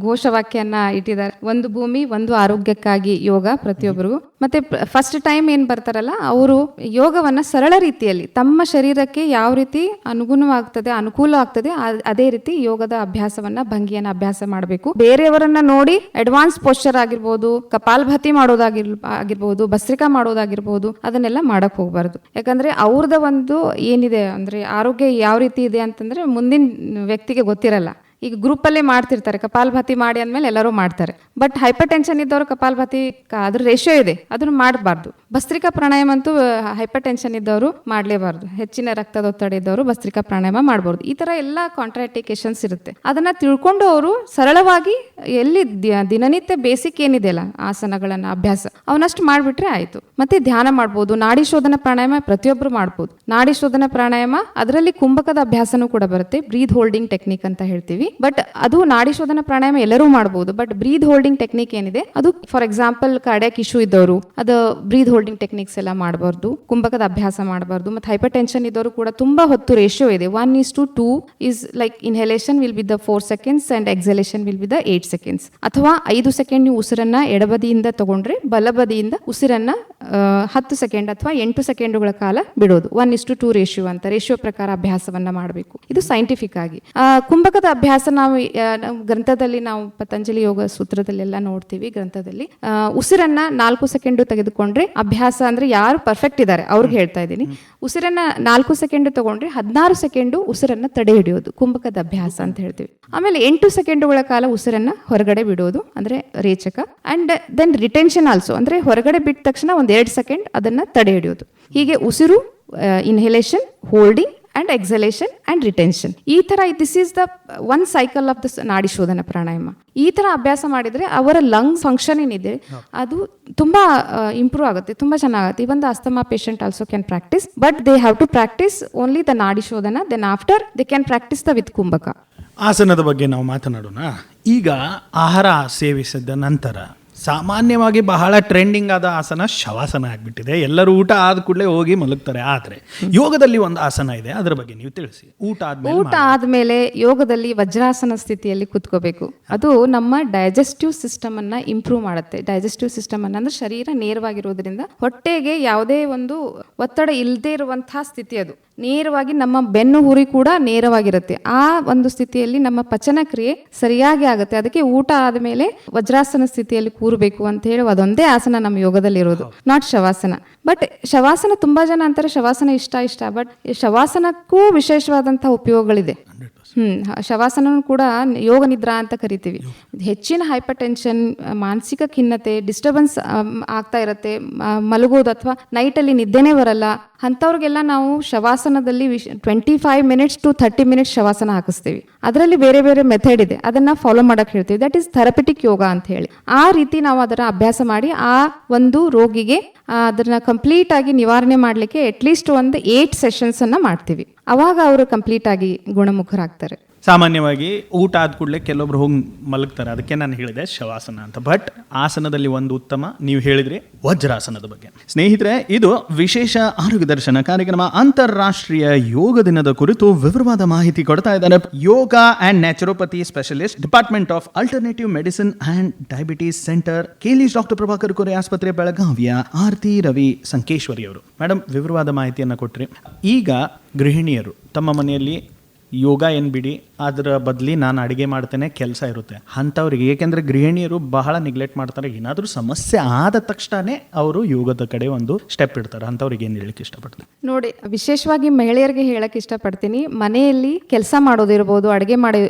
ಘೋಷವಾಕ್ಯನ್ನ ಇಟ್ಟಿದ್ದಾರೆ. ಒಂದು ಭೂಮಿ ಒಂದು ಆರೋಗ್ಯಕ್ಕಾಗಿ ಯೋಗ ಪ್ರತಿಯೊಬ್ಬರಿಗೂ. ಮತ್ತೆ ಫಸ್ಟ್ ಟೈಮ್ ಏನ್ ಬರ್ತಾರಲ್ಲ ಅವರು ಯೋಗವನ್ನ ಸರಳ ರೀತಿಯಲ್ಲಿ ತಮ್ಮ ಶರೀರಕ್ಕೆ ಯಾವ ರೀತಿ ಅನುಗುಣವಾಗ್ತದೆ, ಅನುಕೂಲ ಆಗ್ತದೆ, ಅದೇ ರೀತಿ ಯೋಗದ ಅಭ್ಯಾಸವನ್ನ ಭಂಗಿಯನ್ನ ಅಭ್ಯಾಸ ಮಾಡಬೇಕು. ಬೇರೆಯವರನ್ನ ನೋಡಿ ಅಡ್ವಾನ್ಸ್ ಪೋಸ್ಚರ್ ಆಗಿರ್ಬೋದು, ಕಪಾಲಭಾತಿ ಮಾಡೋದಾಗಿರ್ಬೋದು, ಭಸ್ತ್ರಿಕಾ ಮಾಡೋದಾಗಿರ್ಬೋದು, ಅದನ್ನೆಲ್ಲ ಮಾಡಕ್ ಹೋಗ್ಬಾರ್ದು. ಯಾಕಂದ್ರೆ ಅವ್ರದ ಒಂದು ಏನಿದೆ ಅಂದ್ರೆ ಆರೋಗ್ಯ ಯಾವ ರೀತಿ ಇದೆ ಅಂತಂದ್ರೆ ಮುಂದಿನ ವ್ಯಕ್ತಿಗೆ ಗೊತ್ತಿರಲ್ಲ. ಈಗ ಗ್ರೂಪಲ್ಲೇ ಮಾಡ್ತಿರ್ತಾರೆ, ಕಪಾಲಭಾತಿ ಮಾಡಿ ಅಂದಮೇಲೆ ಎಲ್ಲರೂ ಮಾಡ್ತಾರೆ. ಬಟ್ ಹೈಪರ್ ಟೆನ್ಷನ್ ಇದ್ದವರು ಕಪಾಲಭಾತಿ ಅದ್ರ ರೇಷಿಯೋ ಇದೆ, ಅದನ್ನು ಮಾಡಬಾರ್ದು. ಭಸ್ತ್ರಿಕಾ ಪ್ರಾಣಾಯಾಮ ಅಂತೂ ಹೈಪರ್ ಟೆನ್ಷನ್ ಇದ್ದವರು ಮಾಡಲೇಬಾರ್ದು. ಹೆಚ್ಚಿನ ರಕ್ತದೊತ್ತಡ ಇದ್ದವರು ಭಸ್ತ್ರಿಕಾ ಪ್ರಾಣಾಯಾಮ ಮಾಡಬಾರ್ದು. ಈ ತರ ಎಲ್ಲ ಕಾಂಟ್ರಾಇಂಡಿಕೇಶನ್ಸ್ ಇರುತ್ತೆ. ಅದನ್ನ ತಿಳ್ಕೊಂಡು ಅವರು ಸರಳವಾಗಿ ಎಲ್ಲಿ ದಿನನಿತ್ಯ ಬೇಸಿಕ್ ಏನಿದೆಯಲ್ಲ ಆಸನಗಳನ್ನ ಅಭ್ಯಾಸ ಅವನಷ್ಟು ಮಾಡಿಬಿಟ್ರೆ ಆಯ್ತು. ಮತ್ತೆ ಧ್ಯಾನ ಮಾಡ್ಬೋದು. ನಾಡಿ ಶೋಧನ ಪ್ರಾಣಾಯಾಮ ಪ್ರತಿಯೊಬ್ಬರು ಮಾಡ್ಬೋದು. ನಾಡಿ ಶೋಧನ ಪ್ರಾಣಾಯಾಮ ಅದರಲ್ಲಿ ಕುಂಭಕದ ಅಭ್ಯಾಸನೂ ಕೂಡ ಬರುತ್ತೆ, ಬ್ರೀತ್ ಹೋಲ್ಡಿಂಗ್ ಟೆಕ್ನಿಕ್ ಅಂತ ಹೇಳ್ತೀವಿ. ಬಟ್ ಅದು ನಾಡಿ ಶೋಧನ ಪ್ರಾಣಾಯಾಮ ಎಲ್ಲರೂ ಮಾಡಬಹುದು. ಬಟ್ ಬ್ರೀತ್ ಹೋಲ್ಡಿಂಗ್ ಟೆಕ್ನಿಕ್ ಏನಿದೆ ಅದು ಫಾರ್ ಎಕ್ಸಾಂಪಲ್ ಕಾರ್ಡಿಯಾಕ್ ಇಶ್ಯೂ ಇದ್ದವರು ಅದು ಬ್ರೀತ್ ಹೋಲ್ಡಿಂಗ್ ಟೆಕ್ನಿಕ್ಸ್ ಎಲ್ಲ ಮಾಡಬಾರ್ದು, ಕುಂಭಕದ ಅಭ್ಯಾಸ ಮಾಡಬಾರ್ದು. ಮತ್ತೆ ಹೈಪರ್ ಟೆನ್ಷನ್ ಇದ್ದವರು ಕೂಡ ತುಂಬಾ ಹೊತ್ತು ರೇಷಿಯೋ ಇದೆ, 1:2 is like inhalation will be the 4 seconds and ಎಕ್ಸಲೇಷನ್ will be the 8 seconds. ಅಥವಾ 5 ಸೆಕೆಂಡ್ ನೀವು ಉಸಿರನ್ನ ಎಡಬದಿಯಿಂದ ತಗೊಂಡ್ರೆ ಬಲಬದಿಯಿಂದ ಉಸಿರನ್ನ 10 ಸೆಕೆಂಡ್ ಅಥವಾ 8 ಸೆಕೆಂಡುಗಳ ಕಾಲ ಬಿಡೋದು. 1:2 ರೇಷಿಯೋ ಅಂತ ರೇಷಿಯೋ ಪ್ರಕಾರ ಅಭ್ಯಾಸವನ್ನ ಮಾಡಬೇಕು. ಇದು ಸೈಂಟಿಫಿಕ್ ಆಗಿ. ಕುಂಭಕದ ಅಭ್ಯಾಸ ನಾವು ಗ್ರಂಥದಲ್ಲಿ ನಾವು ಪತಂಜಲಿ ಯೋಗ ಸೂತ್ರದಲ್ಲೆಲ್ಲ ನೋಡ್ತೀವಿ. ಗ್ರಂಥದಲ್ಲಿ ಉಸಿರನ್ನ 4 ಸೆಕೆಂಡ್ ತೆಗೆದುಕೊಂಡ್ರೆ ಅಭ್ಯಾಸ ಅಂದ್ರೆ ಯಾರು ಪರ್ಫೆಕ್ಟ್ ಇದ್ದಾರೆ ಅವ್ರಿಗೆ ಹೇಳ್ತಾ ಇದ್ದೀನಿ. ಉಸಿರನ್ನ 4 ಸೆಕೆಂಡ್ ತಗೊಂಡ್ರೆ 16 ಸೆಕೆಂಡ್ ಉಸಿರನ್ನ ತಡೆ ಹಿಡಿಯೋದು ಕುಂಭಕದ ಅಭ್ಯಾಸ ಅಂತ ಹೇಳ್ತೀವಿ. ಆಮೇಲೆ 8 ಸೆಕೆಂಡುಗಳ ಕಾಲ ಉಸಿರನ್ನ ಹೊರಗಡೆ ಬಿಡೋದು ಅಂದ್ರೆ ರೇಚಕ. ಅಂಡ್ ದೆನ್ ರಿಟೆನ್ಷನ್ ಆಲ್ಸೋ ಅಂದ್ರೆ ಹೊರಗಡೆ ಬಿಟ್ಟ ತಕ್ಷಣ 2 ಸೆಕೆಂಡ್ ಅದನ್ನ ತಡೆ ಹಿಡಿಯೋದು. ಹೀಗೆ ಉಸಿರು inhalation, holding and ಎಕ್ಸಲೇಷನ್ and retention. ಈ ತರ this is the one cycle of the Nadi ಶೋಧನ ಪ್ರಾಣಾಯಾಮ. ಈ ತರ ಅಭ್ಯಾಸ ಮಾಡಿದ್ರೆ ಅವರ ಲಂಗ್ಸ್ ಫಂಕ್ಷನ್ ಏನಿದೆ ಅದು ತುಂಬಾ ಇಂಪ್ರೂವ್ ಆಗುತ್ತೆ, ತುಂಬಾ ಚೆನ್ನಾಗುತ್ತೆ. Even the asthma patient also can practise, but they have to practise only the Nadi Shodhana. Then after they can practise the with Kumbhaka. ಆಸನದ ಬಗ್ಗೆ ನಾವು ಮಾತನಾಡೋಣ. ಈಗ ಆಹಾರ ಸೇವಿಸಿದ ನಂತರ ಸಾಮಾನ್ಯವಾಗಿ ಬಹಳ ಟ್ರೆಂಡಿಂಗ್ ಆದ ಆಸನ ಶವಾಸನ ಆಗ್ಬಿಟ್ಟಿದೆ. ಎಲ್ಲರೂ ಊಟ ಆದ ಕೂಡಲೇ ಹೋಗಿ ಮಲಗ್ತಾರೆ. ಆದ್ರೆ ಯೋಗದಲ್ಲಿ ಒಂದು ಆಸನ ಇದೆ, ಅದರ ಬಗ್ಗೆ ನೀವು ತಿಳಿಸಿ. ಊಟ ಆದ್ಮೇಲೆ ಯೋಗದಲ್ಲಿ ವಜ್ರಾಸನ ಸ್ಥಿತಿಯಲ್ಲಿ ಕೂತ್ಕೋಬೇಕು. ಅದು ನಮ್ಮ ಡೈಜೆಸ್ಟಿವ್ ಸಿಸ್ಟಮ್ ಅನ್ನ ಇಂಪ್ರೂವ್ ಮಾಡುತ್ತೆ. ಡೈಜೆಸ್ಟಿವ್ ಸಿಸ್ಟಮ್ ಅನ್ನ ಅಂದ್ರೆ ಶರೀರ ನೇರವಾಗಿರೋದ್ರಿಂದ ಹೊಟ್ಟೆಗೆ ಯಾವುದೇ ಒಂದು ಒತ್ತಡ ಇಲ್ಲದೆ ಇರುವಂತಹ ಸ್ಥಿತಿ. ಅದು ನೇರವಾಗಿ ನಮ್ಮ ಬೆನ್ನು ಹುರಿ ಕೂಡ ನೇರವಾಗಿರುತ್ತೆ. ಆ ಒಂದು ಸ್ಥಿತಿಯಲ್ಲಿ ನಮ್ಮ ಪಚನ ಕ್ರಿಯೆ ಸರಿಯಾಗಿ ಆಗುತ್ತೆ. ಅದಕ್ಕೆ ಊಟ ಆದ್ಮೇಲೆ ವಜ್ರಾಸನ ಸ್ಥಿತಿಯಲ್ಲಿ ಕೂರಬೇಕು ಅಂತ ಹೇಳಿ ಅದೊಂದೇ ಆಸನ ನಮ್ಮ ಯೋಗದಲ್ಲಿ ಇರೋದು, ನಾಟ್ ಶವಾಸನ. ಬಟ್ ಶವಾಸನ ತುಂಬಾ ಜನ ಅಂತಾರೆ ಶವಾಸನ ಇಷ್ಟ, ಬಟ್ ಶವಾಸನಕ್ಕೂ ವಿಶೇಷವಾದಂತಹ ಉಪಯೋಗಗಳಿದೆ. ಶವಾಸನ ಕೂಡ ಯೋಗ ನಿದ್ರಾ ಅಂತ ಕರಿತೀವಿ. ಹೆಚ್ಚಿನ ಹೈಪರ್ ಟೆನ್ಷನ್, ಮಾನಸಿಕ ಖಿನ್ನತೆ, ಡಿಸ್ಟರ್ಬೆನ್ಸ್ ಆಗ್ತಾ ಇರುತ್ತೆ, ಮಲಗೋದು ಅಥವಾ ನೈಟಲ್ಲಿ ನಿದ್ದೆನೇ ಬರಲ್ಲ, ಅಂಥವ್ರಿಗೆಲ್ಲ ನಾವು ಶವಾಸನದಲ್ಲಿ 25 minutes to 30 minutes ಶವಾಸನ ಹಾಕಿಸ್ತೀವಿ. ಅದರಲ್ಲಿ ಬೇರೆ ಬೇರೆ ಮೆಥಡ್ ಇದೆ, ಅದನ್ನ ಫಾಲೋ ಮಾಡಕ್ ಹೇಳ್ತೀವಿ. ದಟ್ ಈಸ್ ಥೆರಪಿಟಿಕ್ ಯೋಗ ಅಂತ ಹೇಳಿ. ಆ ರೀತಿ ನಾವು ಅದರ ಅಭ್ಯಾಸ ಮಾಡಿ ಆ ಒಂದು ರೋಗಿಗೆ ಅದನ್ನ ಕಂಪ್ಲೀಟ್ ಆಗಿ ನಿವಾರಣೆ ಮಾಡಲಿಕ್ಕೆ ಅಟ್ಲೀಸ್ಟ್ ಒಂದು 8 sessions ಅನ್ನ ಮಾಡ್ತೀವಿ. ಅವಾಗ ಅವರು ಕಂಪ್ಲೀಟ್ ಆಗಿ ಗುಣಮುಖರಾಗ್ತಾರೆ. ಸಾಮಾನ್ಯವಾಗಿ ಊಟ ಆದ ಕೂಡಲೇ ಕೆಲವೊಬ್ರು ಹೋಗಿ ಮಲಗ್ತಾರೆ, ಅದಕ್ಕೆ ನಾನು ಹೇಳಿದೆ ಶವಾಸನ ಅಂತ. ಬಟ್ ಆಸನದಲ್ಲಿ ಒಂದು ಉತ್ತಮ ನೀವು ಹೇಳಿದ್ರಿ ವಜ್ರಾಸನದ ಬಗ್ಗೆ. ಸ್ನೇಹಿತರೆ, ಇದು ವಿಶೇಷ ಆರೋಗ್ಯ ದರ್ಶನ ಕಾರ್ಯಕ್ರಮ. ಅಂತಾರಾಷ್ಟ್ರೀಯ ಯೋಗ ದಿನದ ಕುರಿತು ವಿವರವಾದ ಮಾಹಿತಿ ಕೊಡ್ತಾ ಇದ್ದಾರೆ yoga and naturopathy specialist, department of alternative medicine and diabetes centre, KLE's doctor Prabhakar Kore ಆಸ್ಪತ್ರೆ, ಬೆಳಗಾವಿಯ ಆರತಿ ರವಿ ಸಂಕೇಶ್ವರಿ ಅವರು. ಮೇಡಮ್, ವಿವರವಾದ ಮಾಹಿತಿಯನ್ನು ಕೊಟ್ರಿ. ಈಗ ಗೃಹಿಣಿಯರು ತಮ್ಮ ಮನೆಯಲ್ಲಿ ಯೋಗ ಏನು ಬಿಡಿ, ಅದರ ಬದಲಿ ನಾನು ಅಡುಗೆ ಮಾಡ್ತೇನೆ ಕೆಲಸ ಇರುತ್ತೆ ಅಂಥವ್ರಿಗೆ, ಏಕೆಂದರೆ ಗೃಹಿಣಿಯರು ಬಹಳ ನೆಗ್ಲೆಕ್ಟ್ ಮಾಡ್ತಾರೆ. ಏನಾದರೂ ಸಮಸ್ಯೆ ಆದ ತಕ್ಷಣವೇ ಅವರು ಯೋಗದ ಕಡೆ ಒಂದು ಸ್ಟೆಪ್ ಇಡ್ತಾರೆ. ಅಂಥವ್ರಿಗೆ ಏನು ಹೇಳಕ್ಕೆ ಇಷ್ಟಪಡ್ತೀನಿ? ನೋಡಿ, ವಿಶೇಷವಾಗಿ ಮಹಿಳೆಯರಿಗೆ ಹೇಳಕ್ಕೆ ಇಷ್ಟಪಡ್ತೀನಿ. ಮನೆಯಲ್ಲಿ ಕೆಲಸ ಮಾಡೋದಿರ್ಬೋದು, ಅಡುಗೆ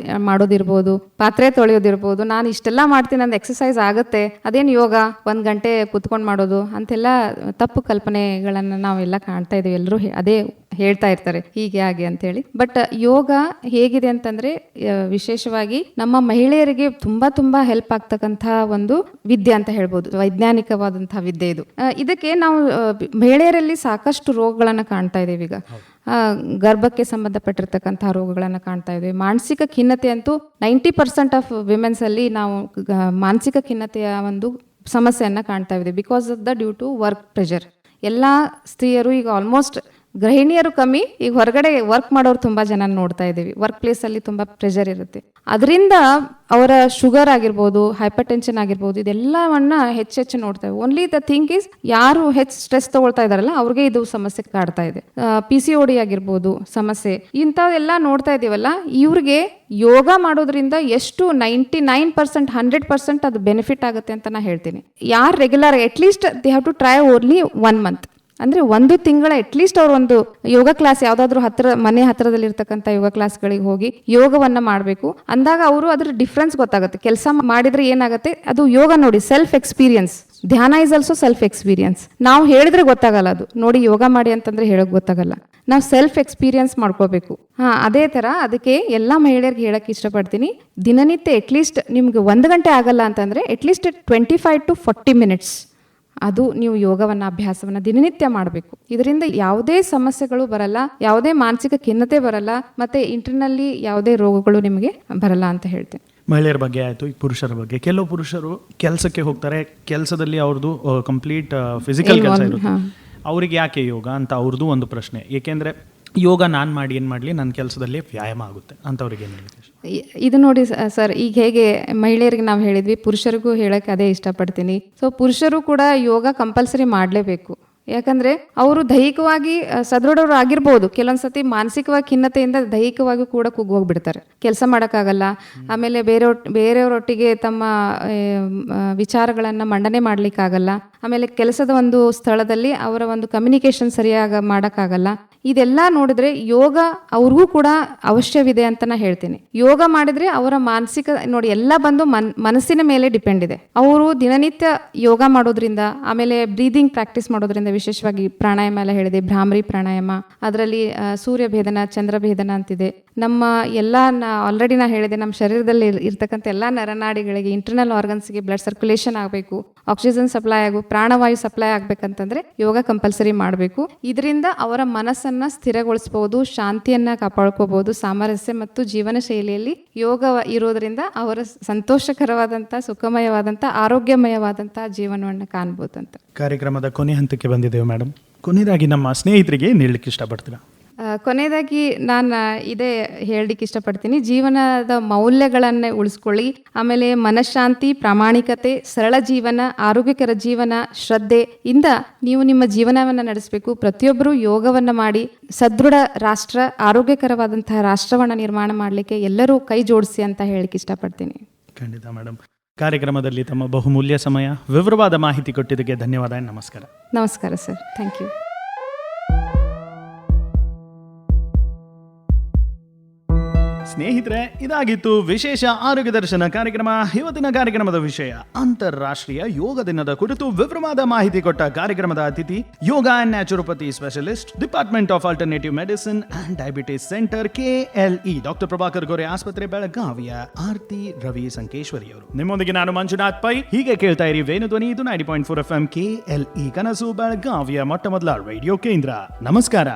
ಮಾಡೋದಿರ್ಬೋದು, ಪಾತ್ರೆ ತೊಳೆಯೋದಿರ್ಬೋದು, ನಾನು ಇಷ್ಟೆಲ್ಲ ಮಾಡ್ತೀನಿ, ನಂದು ಎಕ್ಸಸೈಸ್ ಆಗುತ್ತೆ, ಅದೇನು ಯೋಗ 1 ಗಂಟೆ ಕುತ್ಕೊಂಡು ಮಾಡೋದು ಅಂತೆಲ್ಲ ತಪ್ಪು ಕಲ್ಪನೆಗಳನ್ನು ನಾವೆಲ್ಲ ಕಾಣ್ತಾ ಇದ್ದೀವಿ. ಎಲ್ಲರೂ ಅದೇ ಹೇಳ್ತಾ ಇರ್ತಾರೆ ಹೀಗೆ ಹಾಗೆ ಅಂತ ಹೇಳಿ. ಬಟ್ ಯೋಗ ಹೇಗಿದೆ ಅಂತಂದ್ರೆ ವಿಶೇಷವಾಗಿ ನಮ್ಮ ಮಹಿಳೆಯರಿಗೆ ತುಂಬಾ ತುಂಬಾ ಹೆಲ್ಪ್ ಆಗ್ತಕ್ಕಂತಹ ಒಂದು ವಿದ್ಯೆ ಅಂತ ಹೇಳ್ಬೋದು, ವೈಜ್ಞಾನಿಕವಾದಂತಹ ವಿದ್ಯೆ ಇದು. ಇದಕ್ಕೆ ನಾವು ಮಹಿಳೆಯರಲ್ಲಿ ಸಾಕಷ್ಟು ರೋಗಗಳನ್ನ ಕಾಣ್ತಾ ಇದ್ದೇವೆ ಈಗ. ಗರ್ಭಕ್ಕೆ ಸಂಬಂಧಪಟ್ಟಿರ್ತಕ್ಕಂತಹ ರೋಗಗಳನ್ನು ಕಾಣ್ತಾ ಇದ್ದೇವೆ. ಮಾನಸಿಕ ಖಿನ್ನತೆ ಅಂತೂ 90% ಆಫ್ ವಿಮೆನ್ಸ್ ಅಲ್ಲಿ ನಾವು ಮಾನಸಿಕ ಖಿನ್ನತೆಯ ಒಂದು ಸಮಸ್ಯೆಯನ್ನ ಕಾಣ್ತಾ ಇದ್ದೇವೆ, because of the due to work pressure. ಎಲ್ಲ ಸ್ತ್ರೀಯರು ಈಗ ಆಲ್ಮೋಸ್ಟ್, ಗೃಹಿಣಿಯರು ಕಮ್ಮಿ, ಈಗ ಹೊರಗಡೆ ವರ್ಕ್ ಮಾಡೋರು ತುಂಬಾ ಜನ ನೋಡ್ತಾ ಇದ್ದೀವಿ. ವರ್ಕ್ ಪ್ಲೇಸ್ ಅಲ್ಲಿ ತುಂಬಾ ಪ್ರೆಷರ್ ಇರುತ್ತೆ. ಅದರಿಂದ ಅವರ ಶುಗರ್ ಆಗಿರ್ಬೋದು, ಹೈಪರ್ ಟೆನ್ಷನ್ ಆಗಿರ್ಬೋದು, ಇದೆಲ್ಲವನ್ನ ಹೆಚ್ಚೆಚ್ಚು ನೋಡ್ತೇವೆ. ಓನ್ಲಿ ದ ಥಿಂಗ್ ಇಸ್, ಯಾರು ಹೆಚ್ಚು ಸ್ಟ್ರೆಸ್ ತಗೊಳ್ತಾ ಇದಾರಲ್ಲ ಅವ್ರಿಗೆ ಇದು ಸಮಸ್ಯೆ ಕಾಡ್ತಾ ಇದೆ. PCOD ಆಗಿರ್ಬೋದು ಸಮಸ್ಯೆ, ಇಂಥವೆಲ್ಲ ನೋಡ್ತಾ ಇದೀವಲ್ಲ, ಇವ್ರಿಗೆ ಯೋಗ ಮಾಡೋದ್ರಿಂದ ಎಷ್ಟು 99% 100% ಅದು ಬೆನಿಫಿಟ್ ಆಗುತ್ತೆ ಅಂತ ನಾ ಹೇಳ್ತೀನಿ. ಯಾರು regular at least they have to try only 1 month, ಅಂದ್ರೆ 1 ತಿಂಗಳ ಅಟ್ಲೀಸ್ಟ್ ಅವ್ರು ಒಂದು ಯೋಗ ಕ್ಲಾಸ್ ಯಾವ್ದಾದ್ರು ಮನೆ ಹತ್ರದಲ್ಲಿ ಇರ್ತಕ್ಕಂಥ ಯೋಗ ಕ್ಲಾಸ್ಗಳಿಗೆ ಹೋಗಿ ಯೋಗವನ್ನ ಮಾಡಬೇಕು. ಅಂದಾಗ ಅವರು ಅದ್ರ ಡಿಫ್ರೆನ್ಸ್ ಗೊತ್ತಾಗುತ್ತೆ. ಕೆಲಸ ಮಾಡಿದ್ರೆ ಏನಾಗುತ್ತೆ, ಅದು ಯೋಗ ನೋಡಿ ಸೆಲ್ಫ್ ಎಕ್ಸ್ಪೀರಿಯನ್ಸ್. ಧ್ಯಾನ ಇಸ್ ಆಲ್ಸೋ ಸೆಲ್ಫ್ ಎಕ್ಸ್ಪೀರಿಯನ್ಸ್. ನಾವು ಹೇಳಿದ್ರೆ ಗೊತ್ತಾಗಲ್ಲ, ಅದು ನೋಡಿ ಯೋಗ ಮಾಡಿ ಅಂತಂದ್ರೆ ಹೇಳಕ್ ಗೊತ್ತಾಗಲ್ಲ. ನಾವು ಸೆಲ್ಫ್ ಎಕ್ಸ್ಪೀರಿಯನ್ಸ್ ಮಾಡ್ಕೋಬೇಕು. ಅದೇ ತರ ಅದಕ್ಕೆ ಎಲ್ಲಾ ಮಹಿಳೆಯರಿಗೆ ಹೇಳಕ್ ಇಷ್ಟಪಡ್ತೀನಿ, ದಿನನಿತ್ಯ ಅಟ್ಲೀಸ್ಟ್ ನಿಮ್ಗೆ 1 ಗಂಟೆ ಆಗಲ್ಲ ಅಂತಂದ್ರೆ ಅಟ್ಲೀಸ್ಟ್ 25 to 40 minutes ಅದು ನೀವು ಯೋಗವನ್ನ ಅಭ್ಯಾಸವನ್ನ ದಿನನಿತ್ಯ ಮಾಡಬೇಕು. ಇದರಿಂದ ಯಾವುದೇ ಸಮಸ್ಯೆಗಳು ಬರಲ್ಲ, ಯಾವುದೇ ಮಾನಸಿಕ ಖಿನ್ನತೆ ಬರಲ್ಲ, ಮತ್ತೆ ಇಂಟರ್ನಲ್ಲಿ ಯಾವುದೇ ರೋಗಗಳು ನಿಮಗೆ ಬರಲ್ಲ ಅಂತ ಹೇಳ್ತೇನೆ. ಮಹಿಳೆಯರ ಬಗ್ಗೆ ಆಯಿತು. ಈಗ ಪುರುಷರ ಬಗ್ಗೆ, ಕೆಲವು ಪುರುಷರು ಕೆಲಸಕ್ಕೆ ಹೋಗ್ತಾರೆ, ಕೆಲಸದಲ್ಲಿ ಅವ್ರದ್ದು ಕಂಪ್ಲೀಟ್ ಫಿಸಿಕಲ್ ಕೆಲಸ ಇರುತ್ತೆ, ಅವ್ರಿಗೆ ಯಾಕೆ ಯೋಗ ಅಂತ ಅವ್ರದ್ದು ಒಂದು ಪ್ರಶ್ನೆ. ಏಕೆಂದರೆ ಯೋಗ ನಾನು ಮಾಡಿ ಏನು ಮಾಡಲಿ, ನನ್ನ ಕೆಲಸದಲ್ಲಿ ವ್ಯಾಯಾಮ ಆಗುತ್ತೆ ಅಂತವ್ರಿಗೆ ಏನು ಹೇಳಿ? ಇದು ನೋಡಿ ಸರ್, ಈಗ ಹೇಗೆ ಮಹಿಳೆಯರಿಗೆ ನಾವು ಹೇಳಿದ್ವಿ, ಪುರುಷರಿಗೂ ಹೇಳಕ್ಕೆ ಅದೇ ಇಷ್ಟಪಡ್ತೀನಿ. ಸೊ ಪುರುಷರು ಕೂಡ ಯೋಗ ಕಂಪಲ್ಸರಿ ಮಾಡಲೇಬೇಕು. ಯಾಕಂದ್ರೆ ಅವರು ದೈಹಿಕವಾಗಿ ಸದೃಢರು ಆಗಿರ್ಬೋದು, ಕೆಲವೊಂದ್ಸತಿ ಮಾನಸಿಕವಾಗಿ ಖಿನ್ನತೆಯಿಂದ ದೈಹಿಕವಾಗಿ ಕೂಡ ಕುಗ್ಗೋಗ್ಬಿಡ್ತಾರೆ, ಕೆಲಸ ಮಾಡೋಕ್ಕಾಗಲ್ಲ. ಆಮೇಲೆ ಬೇರೆಯವರೊಟ್ಟಿಗೆ ತಮ್ಮ ವಿಚಾರಗಳನ್ನು ಮಂಡನೆ ಮಾಡ್ಲಿಕ್ಕಾಗಲ್ಲ. ಆಮೇಲೆ ಕೆಲಸದ ಒಂದು ಸ್ಥಳದಲ್ಲಿ ಅವರ ಒಂದು ಕಮ್ಯುನಿಕೇಶನ್ ಸರಿಯಾಗಿ ಮಾಡೋಕ್ಕಾಗಲ್ಲ. ಇದೆಲ್ಲ ನೋಡಿದ್ರೆ ಯೋಗ ಅವ್ರಿಗೂ ಕೂಡ ಅವಶ್ಯವಿದೆ ಅಂತ ನಾ ಹೇಳ್ತೀನಿ. ಯೋಗ ಮಾಡಿದ್ರೆ ಅವರ ಮಾನಸಿಕ ನೋಡಿ ಎಲ್ಲ ಬಂದು ಮನಸ್ಸಿನ ಮೇಲೆ ಡಿಪೆಂಡ್ ಇದೆ. ಅವರು ದಿನನಿತ್ಯ ಯೋಗ ಮಾಡೋದ್ರಿಂದ, ಆಮೇಲೆ ಬ್ರೀದಿಂಗ್ ಪ್ರಾಕ್ಟೀಸ್ ಮಾಡೋದ್ರಿಂದ, ವಿಶೇಷವಾಗಿ ಪ್ರಾಣಾಯಾಮ ಎಲ್ಲ ಹೇಳಿದೆ, ಭ್ರಾಮರಿ ಪ್ರಾಣಾಯಾಮ, ಅದರಲ್ಲಿ ಸೂರ್ಯ ಭೇದನ, ಚಂದ್ರ ಭೇದನ ಅಂತಿದೆ. ನಮ್ಮ ಎಲ್ಲ ಆಲ್ರೆಡಿ ನಾ ಹೇಳಿದೆ, ನಮ್ಮ ಶರೀರದಲ್ಲಿ ಇರ್ತಕ್ಕಂಥ ಎಲ್ಲ ನರನಾಡಿಗಳಿಗೆ, ಇಂಟರ್ನಲ್ ಆರ್ಗನ್ಸ್ಗೆ ಬ್ಲಡ್ ಸರ್ಕ್ಯುಲೇಷನ್ ಆಗಬೇಕು, ಆಕ್ಸಿಜನ್ ಸಪ್ಲೈ ಆಗಬೇಕು, ಪ್ರಾಣವಾಯು ಸಪ್ಲೈ ಆಗ್ಬೇಕಂತಂದ್ರೆ ಯೋಗ ಕಂಪಲ್ಸರಿ ಮಾಡಬೇಕು. ಇದರಿಂದ ಅವರ ಮನಸ್ಸನ್ನ ಸ್ಥಿರಗೊಳಿಸಬಹುದು, ಶಾಂತಿಯನ್ನ ಕಾಪಾಡ್ಕೋಬಹುದು. ಸಾಮರಸ್ಯ ಮತ್ತು ಜೀವನ ಶೈಲಿಯಲ್ಲಿ ಯೋಗ ಇರೋದ್ರಿಂದ ಅವರ ಸಂತೋಷಕರವಾದಂಥ, ಸುಖಮಯವಾದಂಥ, ಆರೋಗ್ಯಮಯವಾದಂಥ ಜೀವನವನ್ನು ಕಾಣ್ಬೋದು ಅಂತ. ಕಾರ್ಯಕ್ರಮದ ಕೊನೆ ಹಂತಕ್ಕೆ ಬಂದಿದ್ದೇವೆ ಮೇಡಮ್. ಕೊನೆಯದಾಗಿ ನಮ್ಮ ಸ್ನೇಹಿತರಿಗೆ ನೀಡಲಿಕ್ಕೆ ಇಷ್ಟಪಡ್ತೀರಾ? ಕೊನೆಯದಾಗಿ ನಾನು ಇದೇ ಹೇಳಲಿಕ್ಕೆ ಇಷ್ಟಪಡ್ತೀನಿ, ಜೀವನದ ಮೌಲ್ಯಗಳನ್ನೇ ಉಳಿಸ್ಕೊಳ್ಳಿ. ಆಮೇಲೆ ಮನಃಶಾಂತಿ, ಪ್ರಾಮಾಣಿಕತೆ, ಸರಳ ಜೀವನ, ಆರೋಗ್ಯಕರ ಜೀವನ, ಶ್ರದ್ಧೆ ಇಂದ ನೀವು ನಿಮ್ಮ ಜೀವನವನ್ನು ನಡೆಸಬೇಕು. ಪ್ರತಿಯೊಬ್ಬರು ಯೋಗವನ್ನು ಮಾಡಿ ಸದೃಢ ರಾಷ್ಟ್ರ, ಆರೋಗ್ಯಕರವಾದಂತಹ ರಾಷ್ಟ್ರವನ್ನು ನಿರ್ಮಾಣ ಮಾಡಲಿಕ್ಕೆ ಎಲ್ಲರೂ ಕೈ ಜೋಡಿಸಿ ಅಂತ ಹೇಳಲಿಕ್ಕೆ ಇಷ್ಟಪಡ್ತೀನಿ. ಖಂಡಿತ ಮೇಡಮ್. ಕಾರ್ಯಕ್ರಮದಲ್ಲಿ ತಮ್ಮ ಬಹುಮೂಲ್ಯ ಸಮಯ, ವಿವರವಾದ ಮಾಹಿತಿ ಕೊಟ್ಟಿದ್ದಕ್ಕೆ ಧನ್ಯವಾದ. ನಮಸ್ಕಾರ. ನಮಸ್ಕಾರ ಸರ್, ಥ್ಯಾಂಕ್ ಯು. ಸ್ನೇಹಿತರೆ, ಇದಾಗಿತ್ತು ವಿಶೇಷ ಆರೋಗ್ಯ ದರ್ಶನ ಕಾರ್ಯಕ್ರಮ. ಇವತ್ತಿನ ಕಾರ್ಯಕ್ರಮದ ವಿಷಯ ಅಂತಾರಾಷ್ಟ್ರೀಯ ಯೋಗ ದಿನದ ಕುರಿತು ವಿವರವಾದ ಮಾಹಿತಿ ಕೊಟ್ಟ ಕಾರ್ಯಕ್ರಮದ ಅತಿಥಿ, yoga and naturopathy specialist, department of alternative medicine and diabetes centre, KLE, doctor Prabhakar Gore ಆಸ್ಪತ್ರೆ, ಬೆಳಗಾವಿಯ ಆರ್ತಿ ರವಿ ಸಂಕೇಶ್ವರಿ ಅವರು. ನಿಮ್ಮೊಂದಿಗೆ ನಾನು ಮಂಜುನಾಥ್ ಪೈ. ಹೀಗೆ ಕೇಳ್ತಾ ಇರಿ ವೇಣುಧ್ವನಿ. ಇದು 90.4 FM KLE ಕನಸು, ಬೆಳಗಾವಿಯ ಮೊಟ್ಟ ಮೊದಲ ರೇಡಿಯೋ ಕೇಂದ್ರ. ನಮಸ್ಕಾರ.